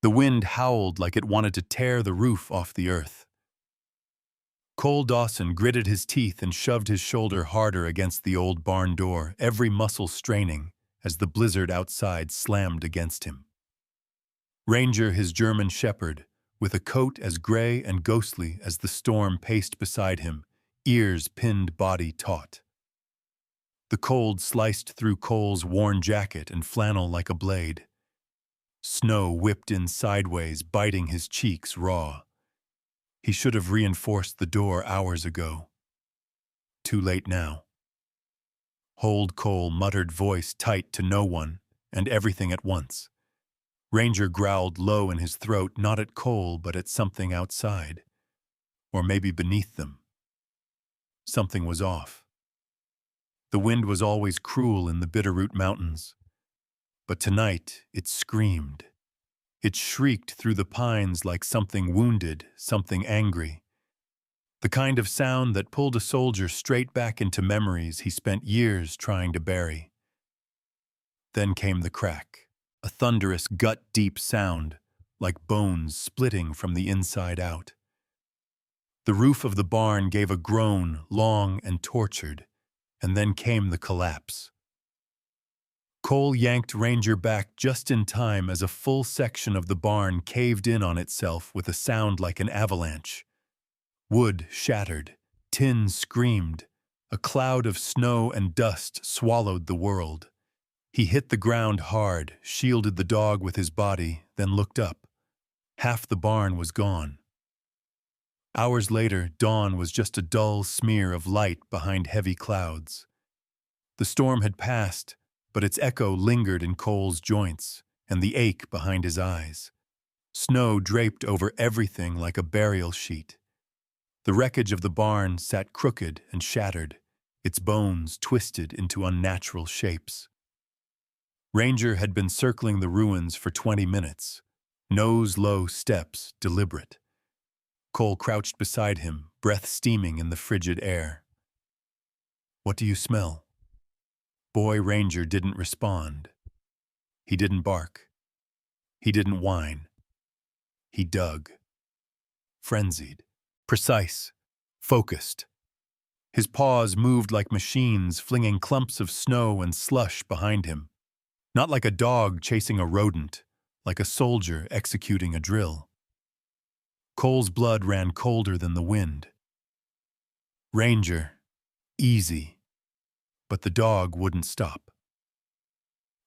The wind howled like it wanted to tear the roof off the earth. Cole Dawson gritted his teeth and shoved his shoulder harder against the old barn door, every muscle straining as the blizzard outside slammed against him. Ranger, his German shepherd, with a coat as gray and ghostly as the storm, paced beside him, ears pinned, body taut. The cold sliced through Cole's worn jacket and flannel like a blade. Snow whipped in sideways, biting his cheeks raw. He should have reinforced the door hours ago. Too late now. Hold Cole muttered, voice tight to no one and everything at once. Ranger growled low in his throat, not at Cole but at something outside. Or maybe beneath them. Something was off. The wind was always cruel in the Bitterroot Mountains. But tonight it screamed. It shrieked through the pines like something wounded, something angry. The kind of sound that pulled a soldier straight back into memories he spent years trying to bury. Then came the crack, a thunderous, gut-deep sound, like bones splitting from the inside out. The roof of the barn gave a groan, long and tortured, and then came the collapse. Cole yanked Ranger back just in time as a full section of the barn caved in on itself with a sound like an avalanche. Wood shattered, tin screamed, a cloud of snow and dust swallowed the world. He hit the ground hard, shielded the dog with his body, then looked up. Half the barn was gone. Hours later, dawn was just a dull smear of light behind heavy clouds. The storm had passed, but its echo lingered in Cole's joints and the ache behind his eyes. Snow draped over everything like a burial sheet. The wreckage of the barn sat crooked and shattered, its bones twisted into unnatural shapes. Ranger had been circling the ruins for 20 minutes, nose-low steps, deliberate. Cole crouched beside him, breath steaming in the frigid air. "What do you smell?" Boy Ranger didn't respond. He didn't bark. He didn't whine. He dug. Frenzied. Precise. Focused. His paws moved like machines, flinging clumps of snow and slush behind him. Not like a dog chasing a rodent, like a soldier executing a drill. Cole's blood ran colder than the wind. "Ranger, easy." But the dog wouldn't stop.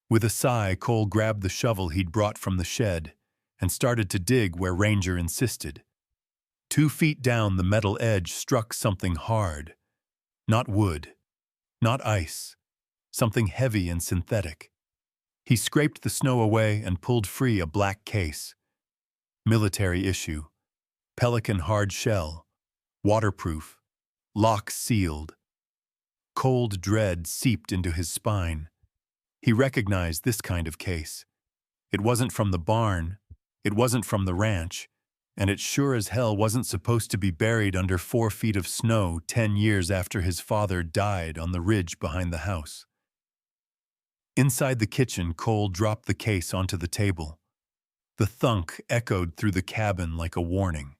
With a sigh, Cole grabbed the shovel he'd brought from the shed and started to dig where Ranger insisted. 2 feet down, the metal edge struck something hard. Not wood, not ice, something heavy and synthetic. He scraped the snow away and pulled free a black case. Military issue, Pelican hard shell, waterproof, lock sealed. Cold dread seeped into his spine. He recognized this kind of case. It wasn't from the barn, it wasn't from the ranch, and it sure as hell wasn't supposed to be buried under 4 feet of snow 10 years after his father died on the ridge behind the house. Inside the kitchen, Cole dropped the case onto the table. The thunk echoed through the cabin like a warning.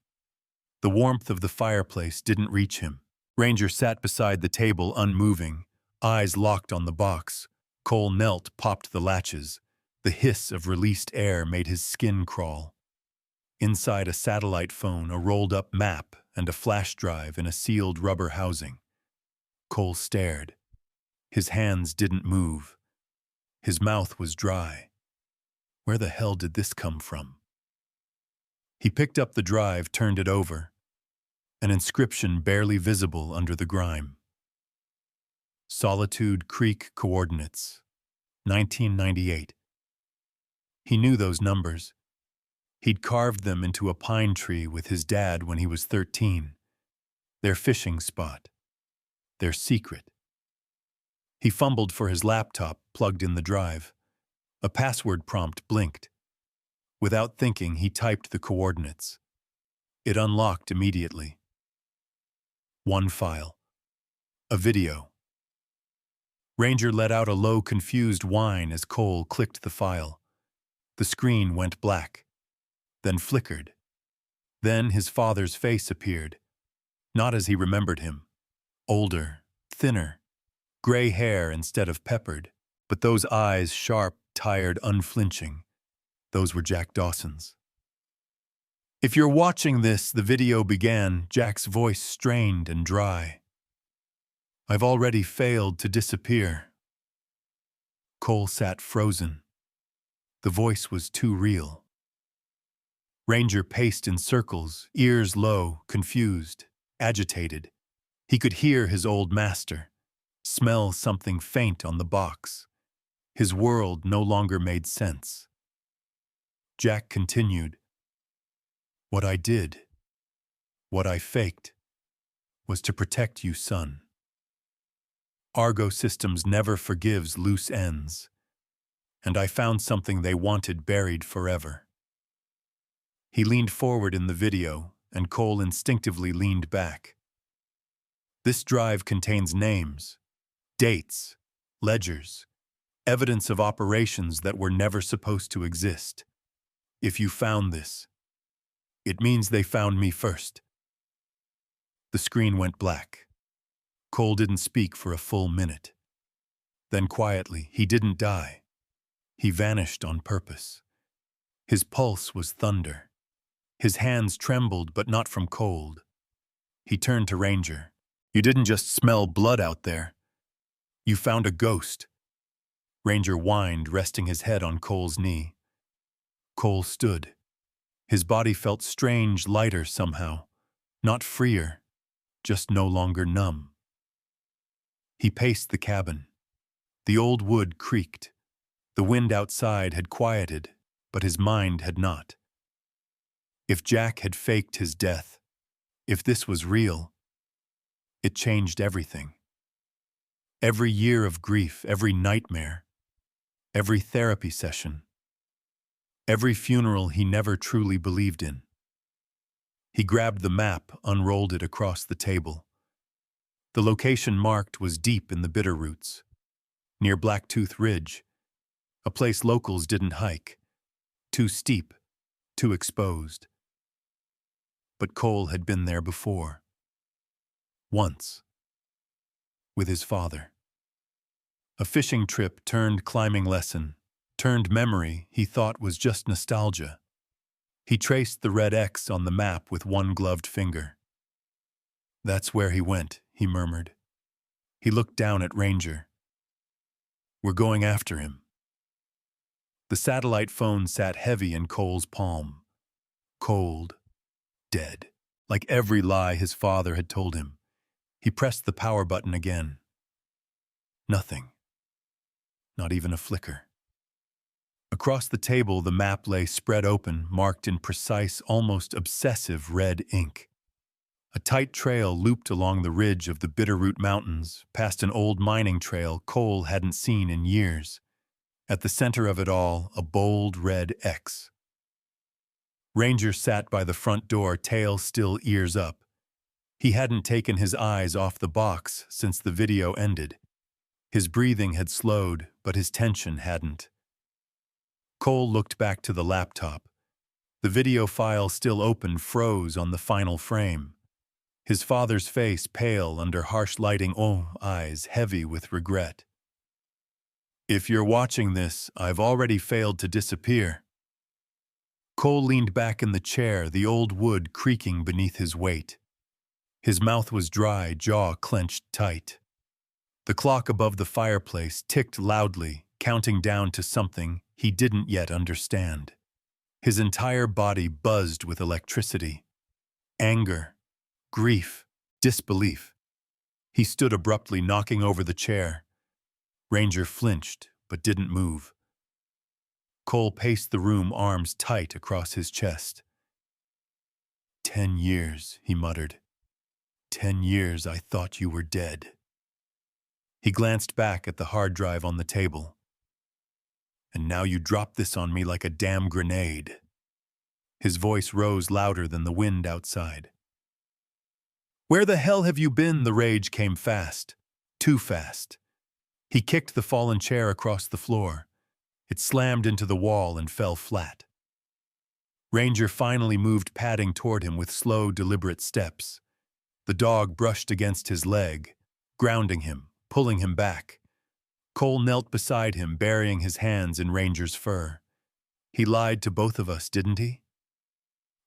The warmth of the fireplace didn't reach him. Ranger sat beside the table, unmoving, eyes locked on the box. Cole knelt, popped the latches. The hiss of released air made his skin crawl. Inside, a satellite phone, a rolled-up map, and a flash drive in a sealed rubber housing. Cole stared. His hands didn't move. His mouth was dry. Where the hell did this come from? He picked up the drive, turned it over. An inscription barely visible under the grime. Solitude Creek coordinates, 1998. He knew those numbers. He'd carved them into a pine tree with his dad when he was 13. Their fishing spot. Their secret. He fumbled for his laptop, plugged in the drive. A password prompt blinked. Without thinking, he typed the coordinates. It unlocked immediately. One file. A video. Ranger let out a low, confused whine as Cole clicked the file. The screen went black. then flickered. Then his father's face appeared, not as he remembered him. Older, thinner, gray hair instead of peppered, but those eyes sharp, tired, unflinching. Those were Jack Dawson's. "If you're watching this," the video began, Jack's voice strained and dry. "I've already failed to disappear." Cole sat frozen. The voice was too real. Ranger paced in circles, ears low, confused, agitated. He could hear his old master, smell something faint on the box. His world no longer made sense. Jack continued, "What I did, what I faked, was to protect you, son. Argo Systems never forgives loose ends, and I found something they wanted buried forever." He leaned forward in the video, and Cole instinctively leaned back. This drive contains names, dates, ledgers, evidence of operations that were never supposed to exist. If you found this, it means they found me first. The screen went black. Cole didn't speak for a full minute. Then quietly, he didn't die. He vanished on purpose. His pulse was thunder. His hands trembled, but not from cold. He turned to Ranger. "You didn't just smell blood out there. You found a ghost." Ranger whined, resting his head on Cole's knee. Cole stood. His body felt strange, lighter somehow. Not freer, just no longer numb. He paced the cabin. The old wood creaked. The wind outside had quieted, but his mind had not. If Jack had faked his death, if this was real, it changed everything. Every year of grief, every nightmare, every therapy session, every funeral he never truly believed in. He grabbed the map, unrolled it across the table. The location marked was deep in the Bitterroots, near Blacktooth Ridge, a place locals didn't hike. Too steep, too exposed. But Cole had been there before. Once. With his father. A fishing trip turned climbing lesson, turned memory he thought was just nostalgia. He traced the red X on the map with one gloved finger. "That's where he went," he murmured. He looked down at Ranger. "We're going after him." The satellite phone sat heavy in Cole's palm. Cold. Dead. Like every lie his father had told him. He pressed the power button again. Nothing. Not even a flicker. Across the table, the map lay spread open, marked in precise, almost obsessive red ink. A tight trail looped along the ridge of the Bitterroot Mountains, past an old mining trail Cole hadn't seen in years. At the center of it all, a bold red X. Ranger sat by the front door, tail still ears up. He hadn't taken his eyes off the box since the video ended. His breathing had slowed, but his tension hadn't. Cole looked back to the laptop. The video file still open froze on the final frame. His father's face pale under harsh lighting, eyes heavy with regret. "If you're watching this, I've already failed to disappear." Cole leaned back in the chair, the old wood creaking beneath his weight. His mouth was dry, jaw clenched tight. The clock above the fireplace ticked loudly, counting down to something he didn't yet understand. His entire body buzzed with electricity. Anger, grief, disbelief. He stood abruptly, knocking over the chair. Ranger flinched, but didn't move. Cole paced the room, arms tight across his chest. 10 years, he muttered. 10 years I thought you were dead. He glanced back at the hard drive on the table. And now you drop this on me like a damn grenade. His voice rose louder than the wind outside. "Where the hell have you been?" The rage came fast. Too fast. He kicked the fallen chair across the floor. It slammed into the wall and fell flat. Ranger finally moved, padding toward him with slow, deliberate steps. The dog brushed against his leg, grounding him, pulling him back. Cole knelt beside him, burying his hands in Ranger's fur. "He lied to both of us, didn't he?"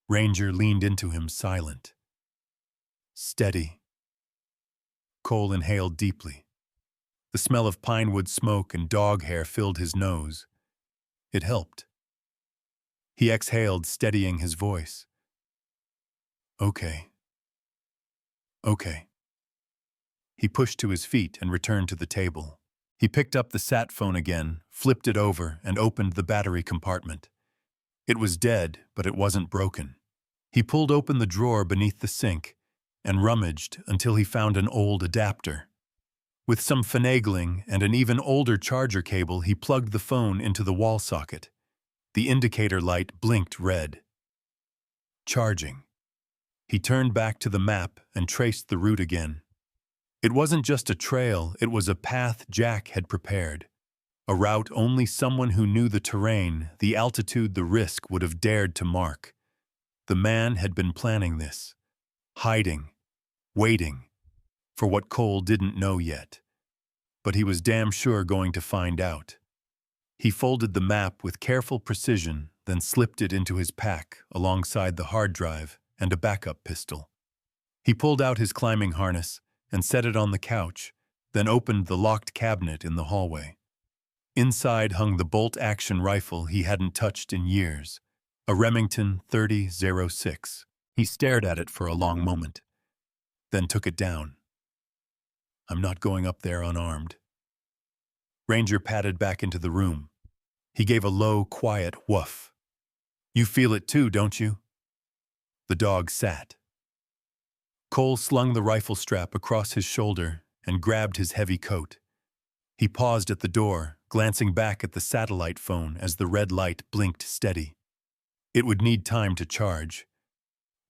Ranger leaned into him, silent. "Steady." Cole inhaled deeply. The smell of pine wood smoke and dog hair filled his nose. It helped. He exhaled, steadying his voice. "Okay. Okay." He pushed to his feet and returned to the table. He picked up the sat phone again, flipped it over, and opened the battery compartment. It was dead, but it wasn't broken. He pulled open the drawer beneath the sink and rummaged until he found an old adapter. With some finagling and an even older charger cable, he plugged the phone into the wall socket. The indicator light blinked red. Charging. He turned back to the map and traced the route again. It wasn't just a trail, it was a path Jack had prepared. A route only someone who knew the terrain, the altitude, the risk would have dared to mark. The man had been planning this. Hiding. Waiting. For what Cole didn't know yet. But he was damn sure going to find out. He folded the map with careful precision, then slipped it into his pack alongside the hard drive and a backup pistol. He pulled out his climbing harness and set it on the couch, then opened the locked cabinet in the hallway. Inside hung the bolt-action rifle he hadn't touched in years, a Remington 30-06. He stared at it for a long moment, then took it down. "I'm not going up there unarmed." Ranger padded back into the room. He gave a low, quiet woof. "You feel it too, don't you?" The dog sat. Cole slung the rifle strap across his shoulder and grabbed his heavy coat. He paused at the door, glancing back at the satellite phone as the red light blinked steady. It would need time to charge.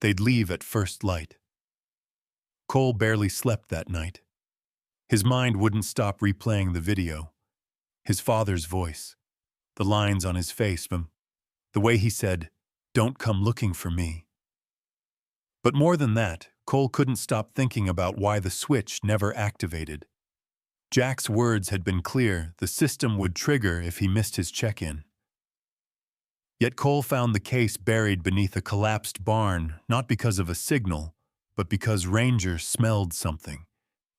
They'd leave at first light. Cole barely slept that night. His mind wouldn't stop replaying the video. His father's voice, the lines on his face, the way he said, "Don't come looking for me." But more than that, Cole couldn't stop thinking about why the switch never activated. Jack's words had been clear: the system would trigger if he missed his check-in. Yet Cole found the case buried beneath a collapsed barn, not because of a signal, but because Ranger smelled something,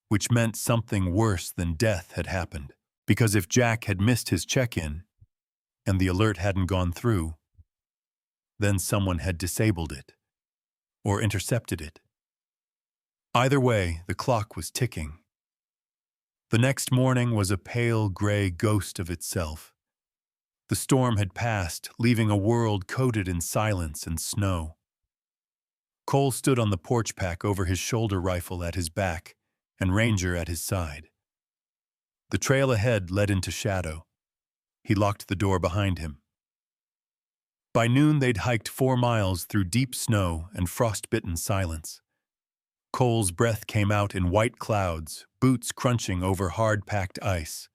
which meant something worse than death had happened. Because if Jack had missed his check-in, and the alert hadn't gone through, then someone had disabled it, or intercepted it. Either way, the clock was ticking. The next morning was a pale gray ghost of itself. The storm had passed, leaving a world coated in silence and snow. Cole stood on the porch pack over his shoulder rifle at his back and Ranger at his side. The trail ahead led into shadow. He locked the door behind him. By noon, they'd hiked 4 miles through deep snow and frost-bitten silence. Cole's breath came out in white clouds, boots crunching over hard-packed ice.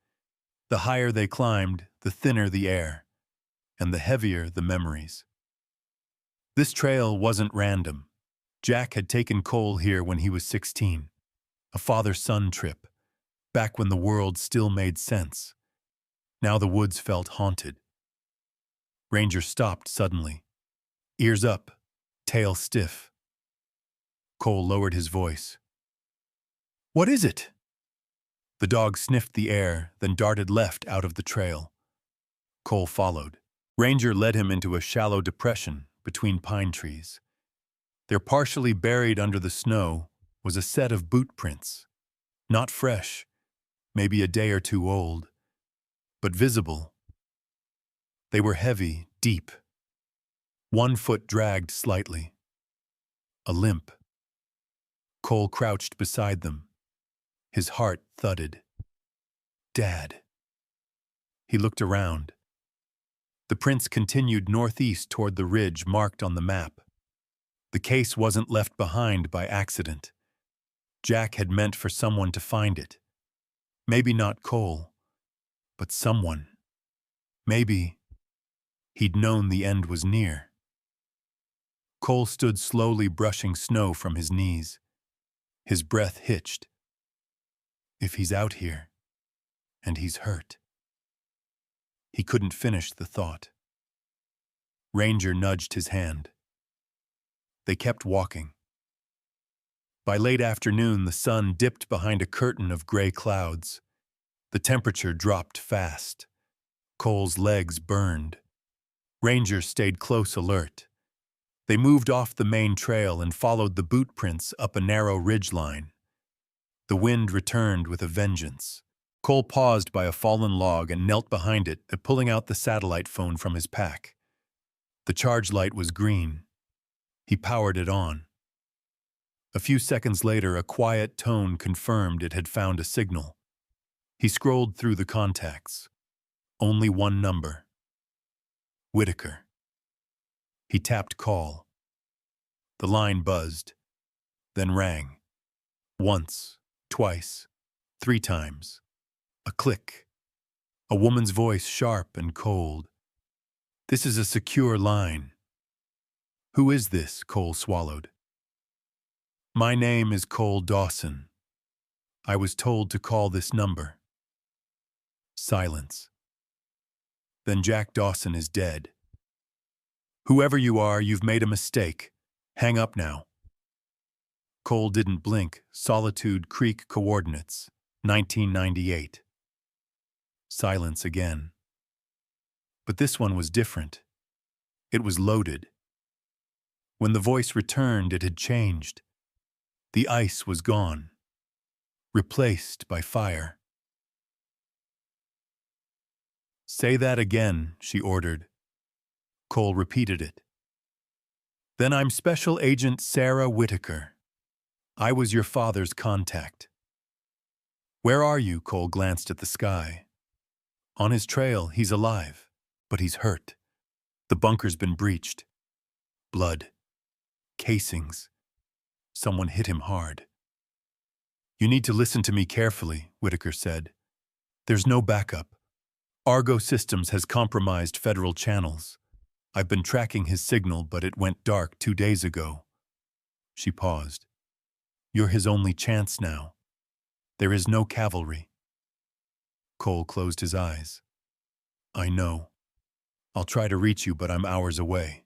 The higher they climbed, the thinner the air, and the heavier the memories. This trail wasn't random. Jack had taken Cole here when he was 16, a father-son trip, back when the world still made sense. Now the woods felt haunted. Ranger stopped suddenly, ears up, tail stiff. Cole lowered his voice. "What is it?" The dog sniffed the air, then darted left out of the trail. Cole followed. Ranger led him into a shallow depression between pine trees. There, partially buried under the snow, was a set of boot prints. Not fresh, maybe a day or two old, but visible. They were heavy, deep. One foot dragged slightly. A limp. Cole crouched beside them. His heart thudded. "Dad." He looked around. The prints continued northeast toward the ridge marked on the map. The case wasn't left behind by accident. Jack had meant for someone to find it. Maybe not Cole, but someone. Maybe he'd known the end was near. Cole stood slowly brushing snow from his knees. His breath hitched. If he's out here, and he's hurt. He couldn't finish the thought. Ranger nudged his hand. They kept walking. By late afternoon, the sun dipped behind a curtain of gray clouds. The temperature dropped fast. Cole's legs burned. Ranger stayed close alert. They moved off the main trail and followed the boot prints up a narrow ridgeline. The wind returned with a vengeance. Cole paused by a fallen log and knelt behind it, pulling out the satellite phone from his pack. The charge light was green. He powered it on. A few seconds later, a quiet tone confirmed it had found a signal. He scrolled through the contacts. Only one number. Whitaker. He tapped call. The line buzzed, then rang. Once, twice, 3 times. A click. A woman's voice, sharp and cold. "This is a secure line." "Who is this?" Cole swallowed. "My name is Cole Dawson. I was told to call this number." Silence. "Then Jack Dawson is dead. Whoever you are, you've made a mistake. Hang up now." Cole didn't blink. Solitude Creek coordinates, 1998. Silence again. But this one was different. It was loaded. When the voice returned, it had changed. The ice was gone, replaced by fire. "Say that again," she ordered. Cole repeated it. "Then I'm Special Agent Sarah Whitaker. I was your father's contact." "Where are you?" Cole glanced at the sky. On his trail, he's alive, but he's hurt. The bunker's been breached. Blood. Casings. Someone hit him hard. "You need to listen to me carefully," Whitaker said. "There's no backup. Argo Systems has compromised federal channels. I've been tracking his signal, but it went dark 2 days ago." She paused. "You're his only chance now. There is no cavalry." Cole closed his eyes. "I know. I'll try to reach you, but I'm hours away.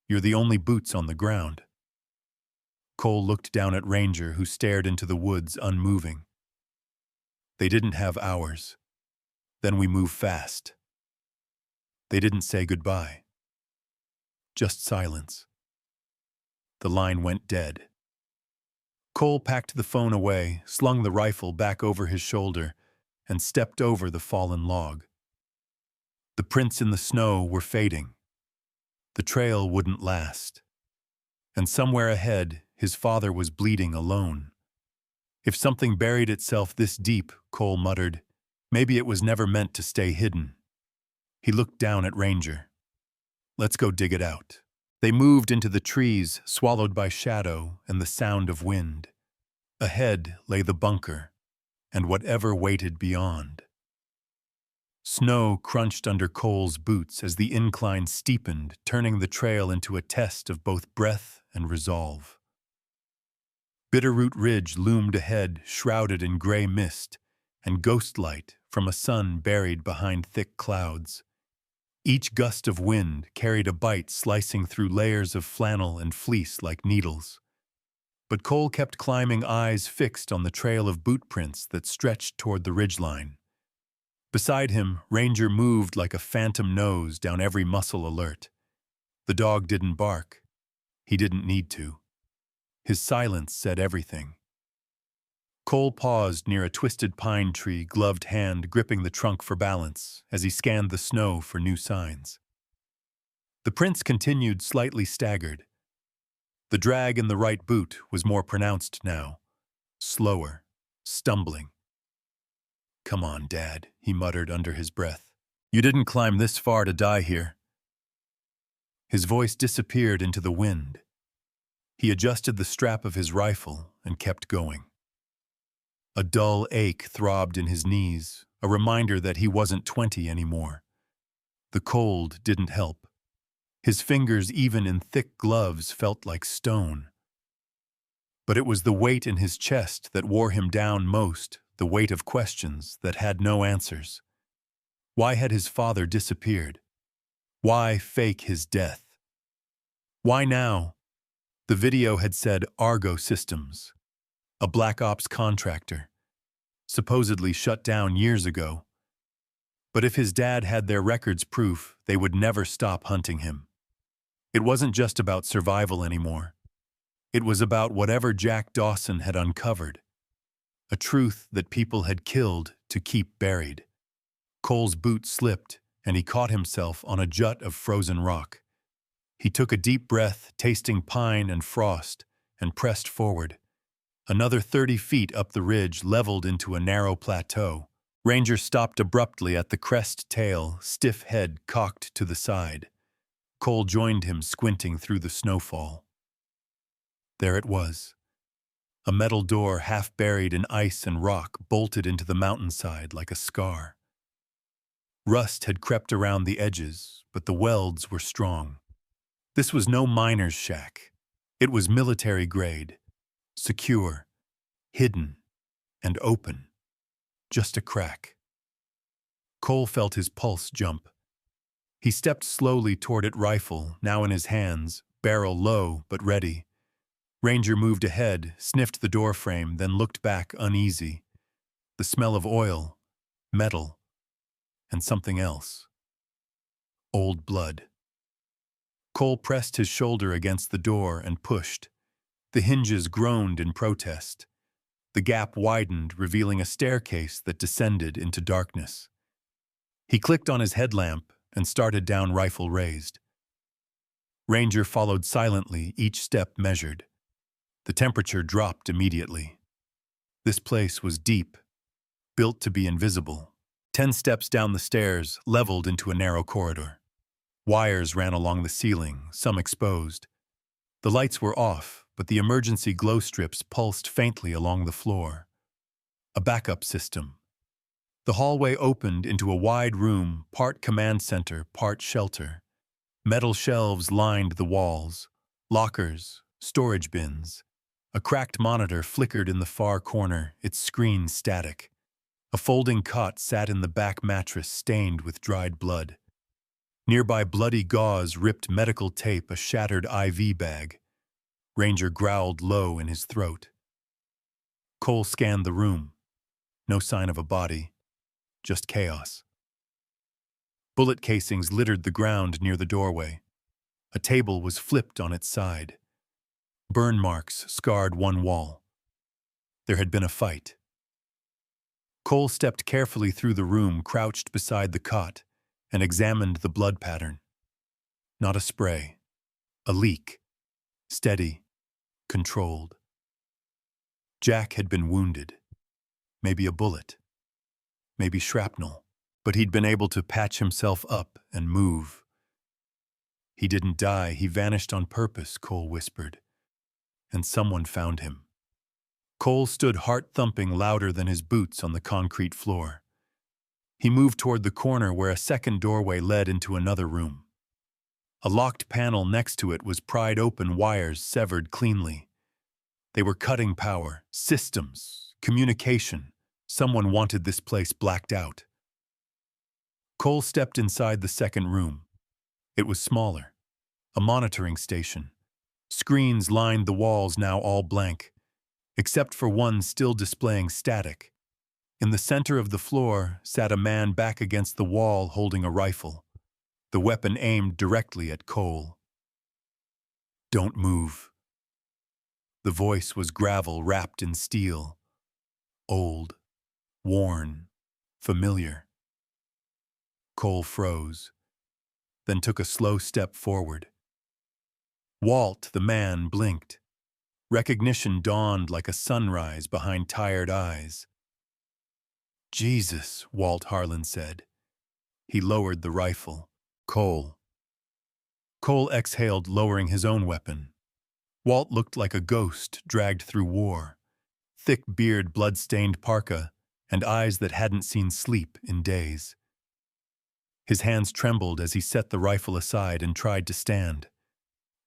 You're the only boots on the ground." Cole looked down at Ranger, who stared into the woods, unmoving. "They didn't have hours. Then we move fast." They didn't say goodbye. Just silence. The line went dead. Cole packed the phone away, slung the rifle back over his shoulder, and stepped over the fallen log. The prints in the snow were fading. The trail wouldn't last. And somewhere ahead, his father was bleeding alone. If something buried itself this deep, Cole muttered, maybe it was never meant to stay hidden. He looked down at Ranger. "Let's go dig it out." They moved into the trees, swallowed by shadow and the sound of wind. Ahead lay the bunker, and whatever waited beyond. Snow crunched under Cole's boots as the incline steepened, turning the trail into a test of both breath and resolve. Bitterroot Ridge loomed ahead, shrouded in gray mist and ghost light from a sun buried behind thick clouds. Each gust of wind carried a bite slicing through layers of flannel and fleece like needles. But Cole kept climbing, eyes fixed on the trail of boot prints that stretched toward the ridgeline. Beside him, Ranger moved like a phantom nose down every muscle alert. The dog didn't bark. He didn't need to. His silence said everything. Cole paused near a twisted pine tree, gloved hand gripping the trunk for balance as he scanned the snow for new signs. The prints continued, slightly staggered. The drag in the right boot was more pronounced now, slower, stumbling. "Come on, Dad," he muttered under his breath. "You didn't climb this far to die here." His voice disappeared into the wind. He adjusted the strap of his rifle and kept going. A dull ache throbbed in his knees, a reminder that he wasn't 20 anymore. The cold didn't help. His fingers, even in thick gloves, felt like stone. But it was the weight in his chest that wore him down most, the weight of questions that had no answers. Why had his father disappeared? Why fake his death? Why now? The video had said Argo Systems, a Black Ops contractor, supposedly shut down years ago. But if his dad had their records proof, they would never stop hunting him. It wasn't just about survival anymore. It was about whatever Jack Dawson had uncovered, a truth that people had killed to keep buried. Cole's boot slipped, and he caught himself on a jut of frozen rock. He took a deep breath, tasting pine and frost, and pressed forward. Another 30 feet up the ridge leveled into a narrow plateau. Ranger stopped abruptly at the crest tail, stiff head cocked to the side. Cole joined him, squinting through the snowfall. There it was. A metal door half buried in ice and rock bolted into the mountainside like a scar. Rust had crept around the edges, but the welds were strong. This was no miner's shack. It was military grade, secure, hidden, and open. Just a crack. Cole felt his pulse jump. He stepped slowly toward it, rifle now in his hands, barrel low but ready. Ranger moved ahead, sniffed the doorframe, then looked back uneasy. The smell of oil, metal, and something else. Old blood. Cole pressed his shoulder against the door and pushed. The hinges groaned in protest. The gap widened, revealing a staircase that descended into darkness. He clicked on his headlamp and started down, rifle raised. Ranger followed silently, each step measured. The temperature dropped immediately. This place was deep, built to be invisible. 10 steps down the stairs leveled into a narrow corridor. Wires ran along the ceiling, some exposed. The lights were off, but the emergency glow strips pulsed faintly along the floor. A backup system. The hallway opened into a wide room, part command center, part shelter. Metal shelves lined the walls, lockers, storage bins. A cracked monitor flickered in the far corner, its screen static. A folding cot sat in the back mattress, stained with dried blood. Nearby, bloody gauze, ripped medical tape, a shattered IV bag. Ranger growled low in his throat. Cole scanned the room. No sign of a body, just chaos. Bullet casings littered the ground near the doorway. A table was flipped on its side. Burn marks scarred one wall. There had been a fight. Cole stepped carefully through the room, crouched beside the cot, and examined the blood pattern. Not a spray. A leak. Steady. Controlled. Jack had been wounded. Maybe a bullet. Maybe shrapnel. But he'd been able to patch himself up and move. He didn't die. He vanished on purpose, Cole whispered. And someone found him. Cole stood, heart thumping louder than his boots on the concrete floor. He moved toward the corner where a second doorway led into another room. A locked panel next to it was pried open, wires severed cleanly. They were cutting power, systems, communication. Someone wanted this place blacked out. Cole stepped inside the second room. It was smaller. A monitoring station. Screens lined the walls, now all blank, except for one still displaying static. In the center of the floor sat a man back against the wall holding a rifle, the weapon aimed directly at Cole. "Don't move." The voice was gravel wrapped in steel. Old, worn, familiar. Cole froze, then took a slow step forward. Walt, the man, blinked. Recognition dawned like a sunrise behind tired eyes. "Jesus," Walt Harlan said. He lowered the rifle. "Cole." Cole exhaled, lowering his own weapon. Walt looked like a ghost dragged through war. Thick beard, blood-stained parka, and eyes that hadn't seen sleep in days. His hands trembled as he set the rifle aside and tried to stand.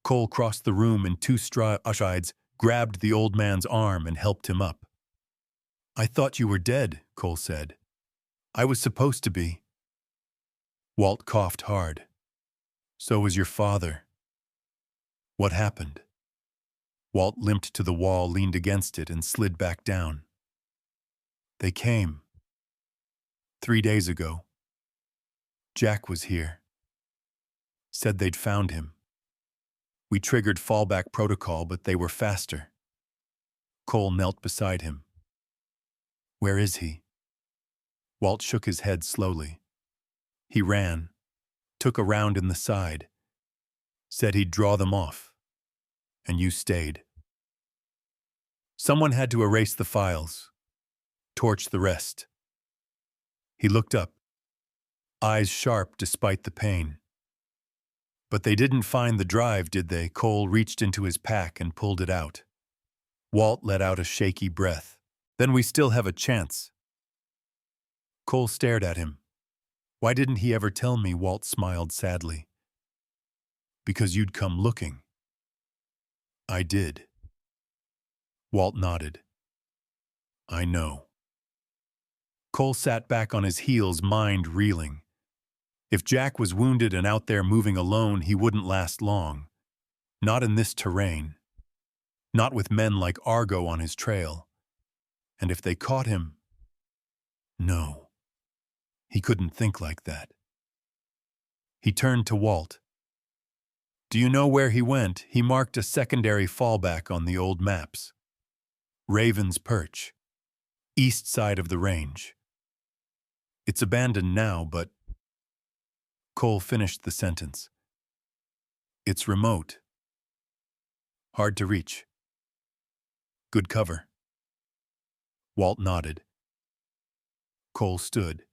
Cole crossed the room in two strides, grabbed the old man's arm and helped him up. "I thought you were dead," Cole said. "I was supposed to be." Walt coughed hard. "So was your father." "What happened?" Walt limped to the wall, leaned against it, and slid back down. "They came. 3 days ago. Jack was here. Said they'd found him. We triggered fallback protocol, but they were faster." Cole knelt beside him. "Where is he?" Walt shook his head slowly. "He ran, took a round in the side, said he'd draw them off, and you stayed. Someone had to erase the files, torch the rest." He looked up, eyes sharp despite the pain. "But they didn't find the drive, did they?" Cole reached into his pack and pulled it out. Walt let out a shaky breath. "Then we still have a chance." Cole stared at him. "Why didn't he ever tell me?" Walt smiled sadly. "Because you'd come looking." "I did." Walt nodded. "I know." Cole sat back on his heels, mind reeling. If Jack was wounded and out there moving alone, he wouldn't last long. Not in this terrain. Not with men like Argo on his trail. And if they caught him... No. He couldn't think like that. He turned to Walt. "Do you know where he went?" He marked a secondary fallback on the old maps. "Raven's Perch. East side of the range. It's abandoned now, but..." Cole finished the sentence. "It's remote. Hard to reach. Good cover." Walt nodded. Cole stood.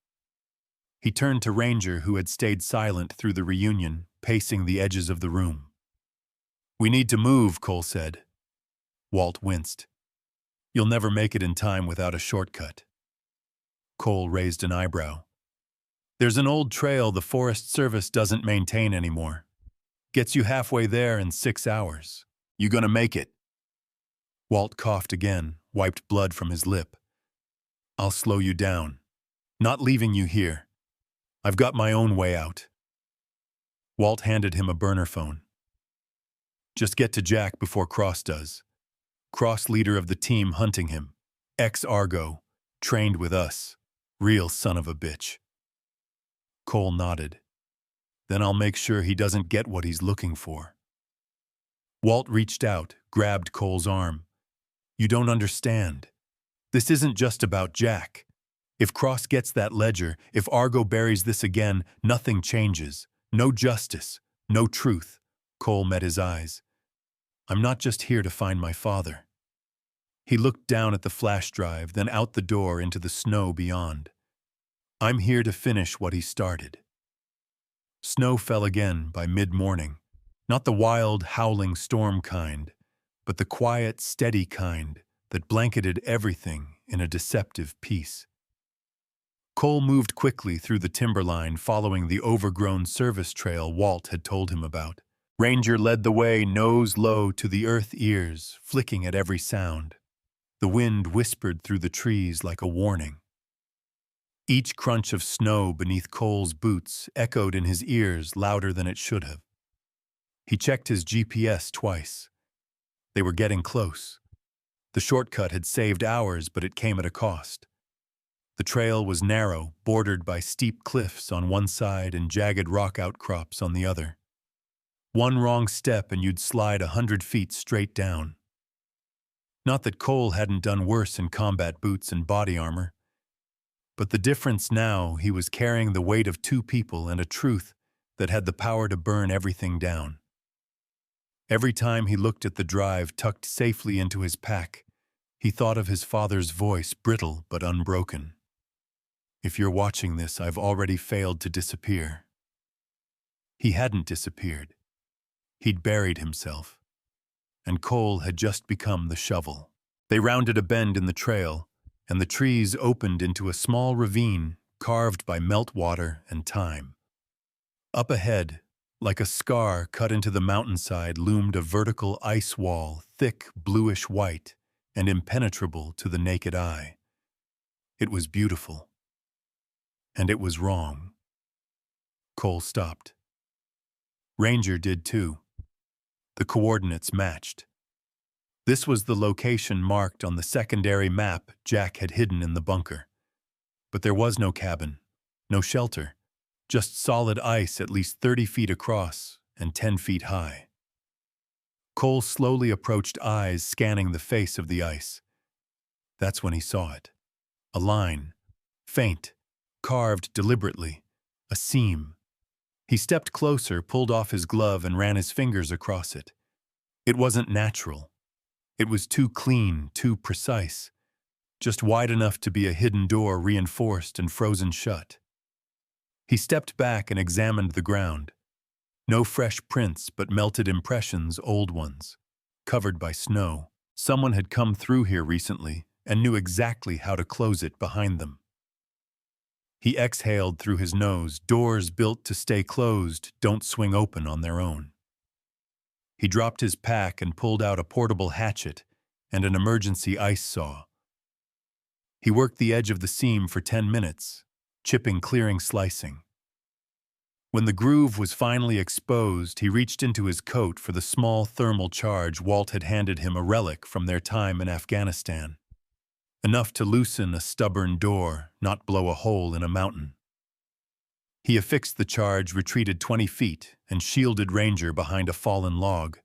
He turned to Ranger, who had stayed silent through the reunion, pacing the edges of the room. "We need to move," Cole said. Walt winced. "You'll never make it in time without a shortcut." Cole raised an eyebrow. "There's an old trail the Forest Service doesn't maintain anymore. Gets you halfway there in 6 hours. You gonna make it?" Walt coughed again, wiped blood from his lip. "I'll slow you down. Not leaving you here. I've got my own way out." Walt handed him a burner phone. "Just get to Jack before Cross does. Cross leader of the team hunting him. Ex-Argo. Trained with us. Real son of a bitch." Cole nodded. "Then I'll make sure he doesn't get what he's looking for." Walt reached out, grabbed Cole's arm. "You don't understand. This isn't just about Jack. If Cross gets that ledger, if Argo buries this again, nothing changes. No justice, no truth." Cole met his eyes. "I'm not just here to find my father." He looked down at the flash drive, then out the door into the snow beyond. "I'm here to finish what he started." Snow fell again by mid-morning. Not the wild, howling storm kind, but the quiet, steady kind that blanketed everything in a deceptive peace. Cole moved quickly through the timberline, following the overgrown service trail Walt had told him about. Ranger led the way, nose low to the earth ears, flicking at every sound. The wind whispered through the trees like a warning. Each crunch of snow beneath Cole's boots echoed in his ears louder than it should have. He checked his GPS twice. They were getting close. The shortcut had saved hours, but it came at a cost. The trail was narrow, bordered by steep cliffs on one side and jagged rock outcrops on the other. One wrong step and you'd slide 100 feet straight down. Not that Cole hadn't done worse in combat boots and body armor. But the difference now, he was carrying the weight of 2 people and a truth that had the power to burn everything down. Every time he looked at the drive tucked safely into his pack, he thought of his father's voice, brittle but unbroken. "If you're watching this, I've already failed to disappear." He hadn't disappeared. He'd buried himself. And Cole had just become the shovel. They rounded a bend in the trail, and the trees opened into a small ravine carved by meltwater and time. Up ahead, like a scar cut into the mountainside, loomed a vertical ice wall, thick, bluish white, and impenetrable to the naked eye. It was beautiful. And it was wrong. Cole stopped. Ranger did too. The coordinates matched. This was the location marked on the secondary map Jack had hidden in the bunker. But there was no cabin, no shelter, just solid ice at least 30 feet across and 10 feet high. Cole slowly approached, eyes scanning the face of the ice. That's when he saw it. A line, faint, carved deliberately, a seam. He stepped closer, pulled off his glove, and ran his fingers across it. It wasn't natural. It was too clean, too precise, just wide enough to be a hidden door reinforced and frozen shut. He stepped back and examined the ground. No fresh prints, but melted impressions, old ones, covered by snow. Someone had come through here recently and knew exactly how to close it behind them. He exhaled through his nose. Doors built to stay closed don't swing open on their own. He dropped his pack and pulled out a portable hatchet and an emergency ice saw. He worked the edge of the seam for 10 minutes, chipping, clearing, slicing. When the groove was finally exposed, he reached into his coat for the small thermal charge Walt had handed him, a relic from their time in Afghanistan. Enough to loosen a stubborn door, not blow a hole in a mountain. He affixed the charge, retreated 20 feet, and shielded Ranger behind a fallen log.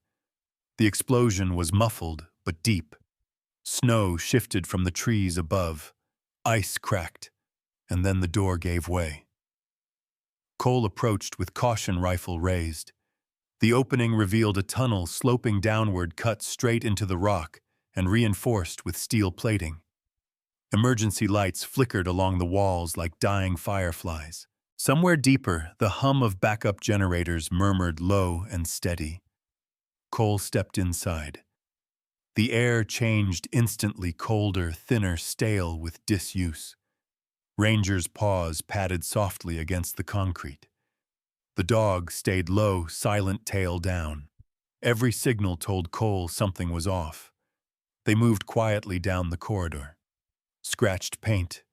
The explosion was muffled but deep. Snow shifted from the trees above. Ice cracked, and then the door gave way. Cole approached with caution rifle raised. The opening revealed a tunnel sloping downward, cut straight into the rock and reinforced with steel plating. Emergency lights flickered along the walls like dying fireflies. Somewhere deeper, the hum of backup generators murmured low and steady. Cole stepped inside. The air changed instantly, colder, thinner, stale with disuse. Ranger's paws padded softly against the concrete. The dog stayed low, silent, tail down. Every signal told Cole something was off. They moved quietly down the corridor. Scratched paint,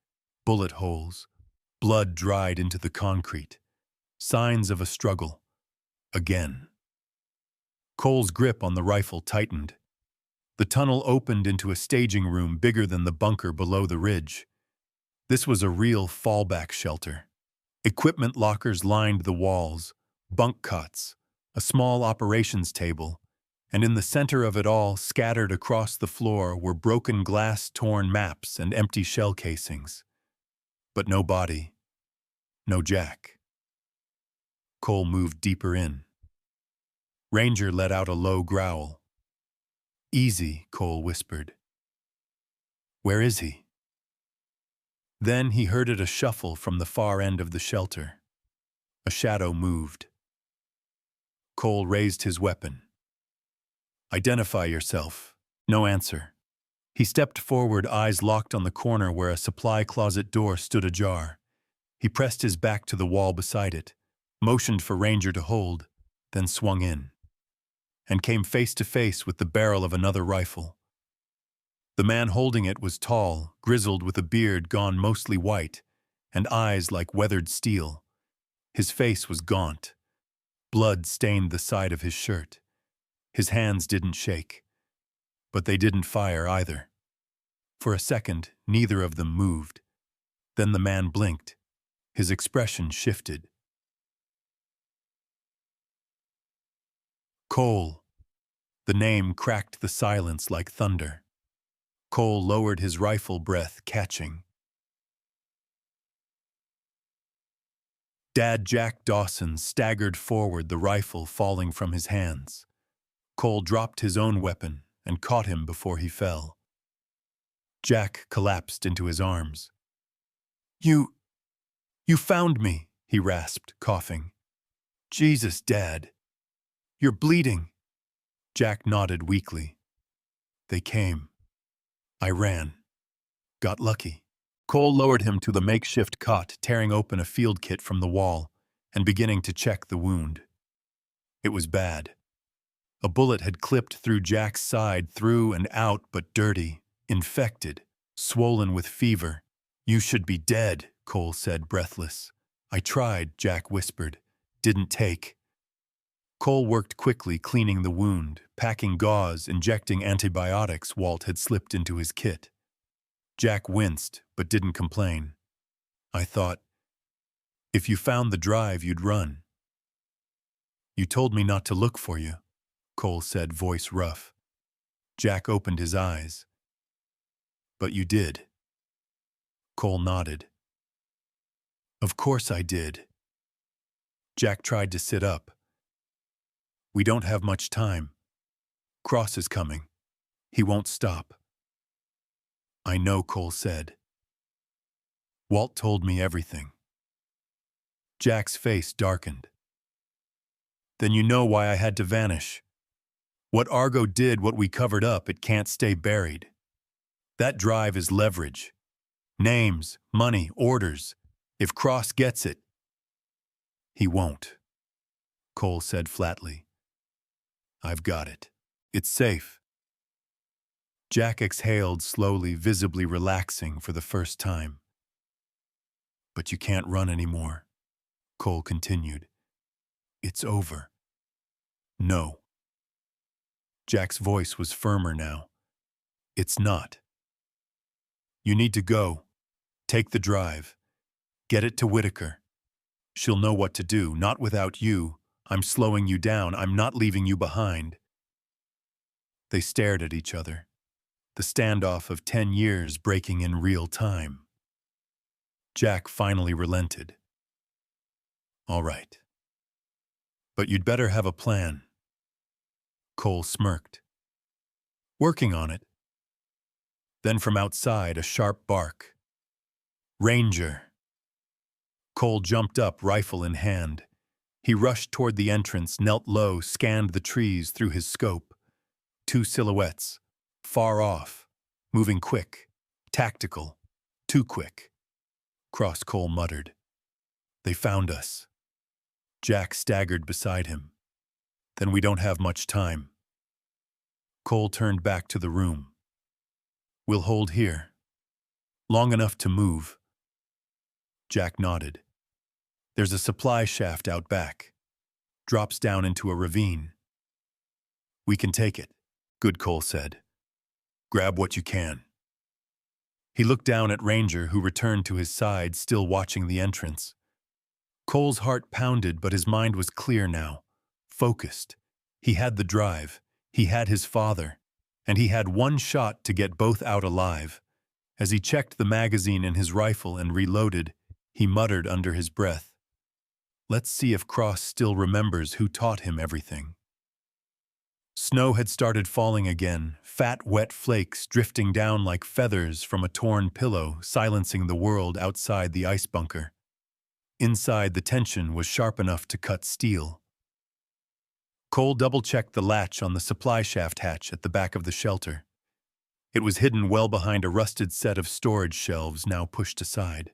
bullet holes, blood dried into the concrete. Signs of a struggle. Again. Cole's grip on the rifle tightened. The tunnel opened into a staging room bigger than the bunker below the ridge. This was a real fallback shelter. Equipment lockers lined the walls, bunk cots, a small operations table, and in the center of it all, scattered across the floor, were broken glass, torn maps, and empty shell casings. But no body, no Jack. Cole moved deeper in. Ranger let out a low growl. "Easy," Cole whispered. "Where is he?" Then he heard a shuffle from the far end of the shelter. A shadow moved. Cole raised his weapon. "Identify yourself." No answer. He stepped forward, eyes locked on the corner where a supply closet door stood ajar. He pressed his back to the wall beside it, motioned for Ranger to hold, then swung in, and came face to face with the barrel of another rifle. The man holding it was tall, grizzled, with a beard gone mostly white, and eyes like weathered steel. His face was gaunt. Blood stained the side of his shirt. His hands didn't shake. But they didn't fire either. For a second, neither of them moved. Then the man blinked. His expression shifted. "Cole." The name cracked the silence like thunder. Cole lowered his rifle, breath catching. Dad Jack Dawson staggered forward, the rifle falling from his hands. Cole dropped his own weapon and caught him before he fell. Jack collapsed into his arms. You found me," he rasped, coughing. "Jesus, Dad. You're bleeding." Jack nodded weakly. "They came. I ran. Got lucky." Cole lowered him to the makeshift cot, tearing open a field kit from the wall. and beginning to check the wound. It was bad. A bullet had clipped through Jack's side, through and out, but dirty, infected, swollen with fever. "You should be dead," Cole said, breathless. "I tried," Jack whispered. "Didn't take." Cole worked quickly, cleaning the wound, packing gauze, injecting antibiotics Walt had slipped into his kit. Jack winced, but didn't complain. "I thought, if you found the drive, you'd run." "You told me not to look for you," Cole said, voice rough. Jack opened his eyes. "But you did." Cole nodded. "Of course I did." Jack tried to sit up. "We don't have much time. Cross is coming. He won't stop." "I know," Cole said. "Walt told me everything." Jack's face darkened. "Then you know why I had to vanish. What Argo did, what we covered up, it can't stay buried. That drive is leverage. Names, money, orders. If Cross gets it—" "He won't," Cole said flatly. "I've got it. It's safe." Jack exhaled slowly, visibly relaxing for the first time. "But you can't run anymore," Cole continued. "It's over." "No." Jack's voice was firmer now. "It's not. You need to go. Take the drive. Get it to Whitaker. She'll know what to do, not without you. I'm slowing you down. I'm not leaving you behind." They stared at each other, the standoff of 10 years breaking in real time. Jack finally relented. "All right. But you'd better have a plan." Cole smirked. "Working on it." Then from outside, a sharp bark. "Ranger!" Cole jumped up, rifle in hand. He rushed toward the entrance, knelt low, scanned the trees through his scope. 2 silhouettes, far off, moving quick, tactical, too quick. Cross, Cole muttered. "They found us." Jack staggered beside him. "Then we don't have much time." Cole turned back to the room. "We'll hold here. Long enough to move." Jack nodded. "There's a supply shaft out back. Drops down into a ravine." "We can take it," Good Cole said. "Grab what you can." He looked down at Ranger, who returned to his side, still watching the entrance. Cole's heart pounded, but his mind was clear now, focused. He had the drive, he had his father, and he had one shot to get both out alive. As he checked the magazine in his rifle and reloaded, he muttered under his breath, "Let's see if Cross still remembers who taught him everything." Snow had started falling again, fat, wet flakes drifting down like feathers from a torn pillow, silencing the world outside the ice bunker. Inside, the tension was sharp enough to cut steel. Cole double-checked the latch on the supply shaft hatch at the back of the shelter. It was hidden well behind a rusted set of storage shelves now pushed aside.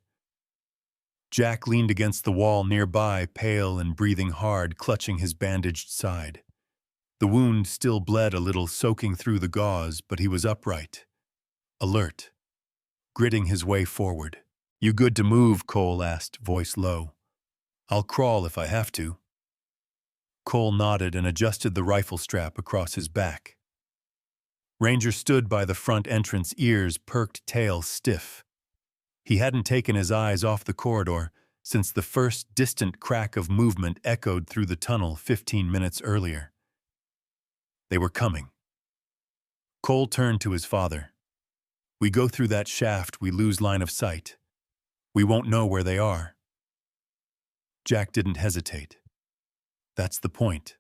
Jack leaned against the wall nearby, pale and breathing hard, clutching his bandaged side. The wound still bled a little, soaking through the gauze, but he was upright, alert, gritting his way forward. "You good to move?" Cole asked, voice low. "I'll crawl if I have to." Cole nodded and adjusted the rifle strap across his back. Ranger stood by the front entrance, ears perked, tail stiff. He hadn't taken his eyes off the corridor since the first distant crack of movement echoed through the tunnel 15 minutes earlier. They were coming. Cole turned to his father. "We go through that shaft, we lose line of sight. We won't know where they are." Jack didn't hesitate. "That's the point."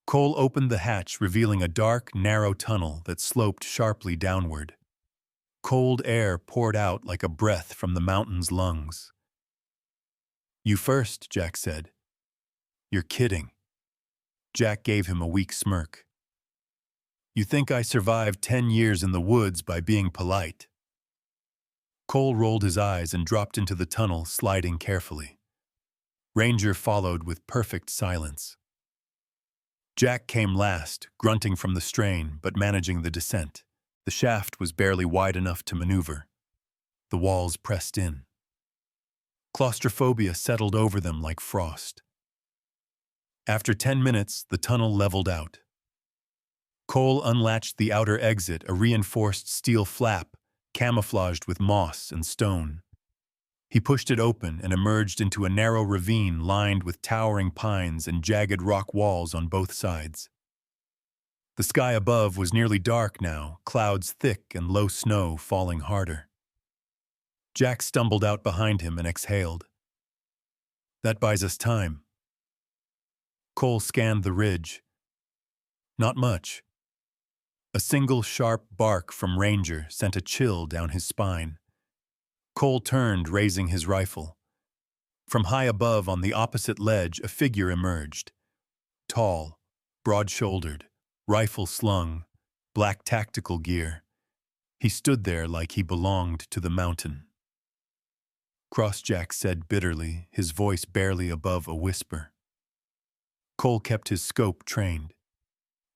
Cole opened the hatch, revealing a dark, narrow tunnel that sloped sharply downward. Cold air poured out like a breath from the mountain's lungs. "You first," Jack said. "You're kidding." Jack gave him a weak smirk. "You think I survived 10 years in the woods by being polite?" Cole rolled his eyes and dropped into the tunnel, sliding carefully. Ranger followed with perfect silence. Jack came last, grunting from the strain but managing the descent. The shaft was barely wide enough to maneuver. The walls pressed in. Claustrophobia settled over them like frost. After 10 minutes, the tunnel leveled out. Cole unlatched the outer exit, a reinforced steel flap, camouflaged with moss and stone. He pushed it open and emerged into a narrow ravine lined with towering pines and jagged rock walls on both sides. The sky above was nearly dark now, clouds thick and low snow falling harder. Jack stumbled out behind him and exhaled. That buys us time. Cole scanned the ridge. Not much. A single sharp bark from Ranger sent a chill down his spine. Cole turned, raising his rifle. From high above on the opposite ledge, a figure emerged. Tall, broad-shouldered, rifle slung, black tactical gear. He stood there like he belonged to the mountain. Crossjack said bitterly, his voice barely above a whisper. Cole kept his scope trained.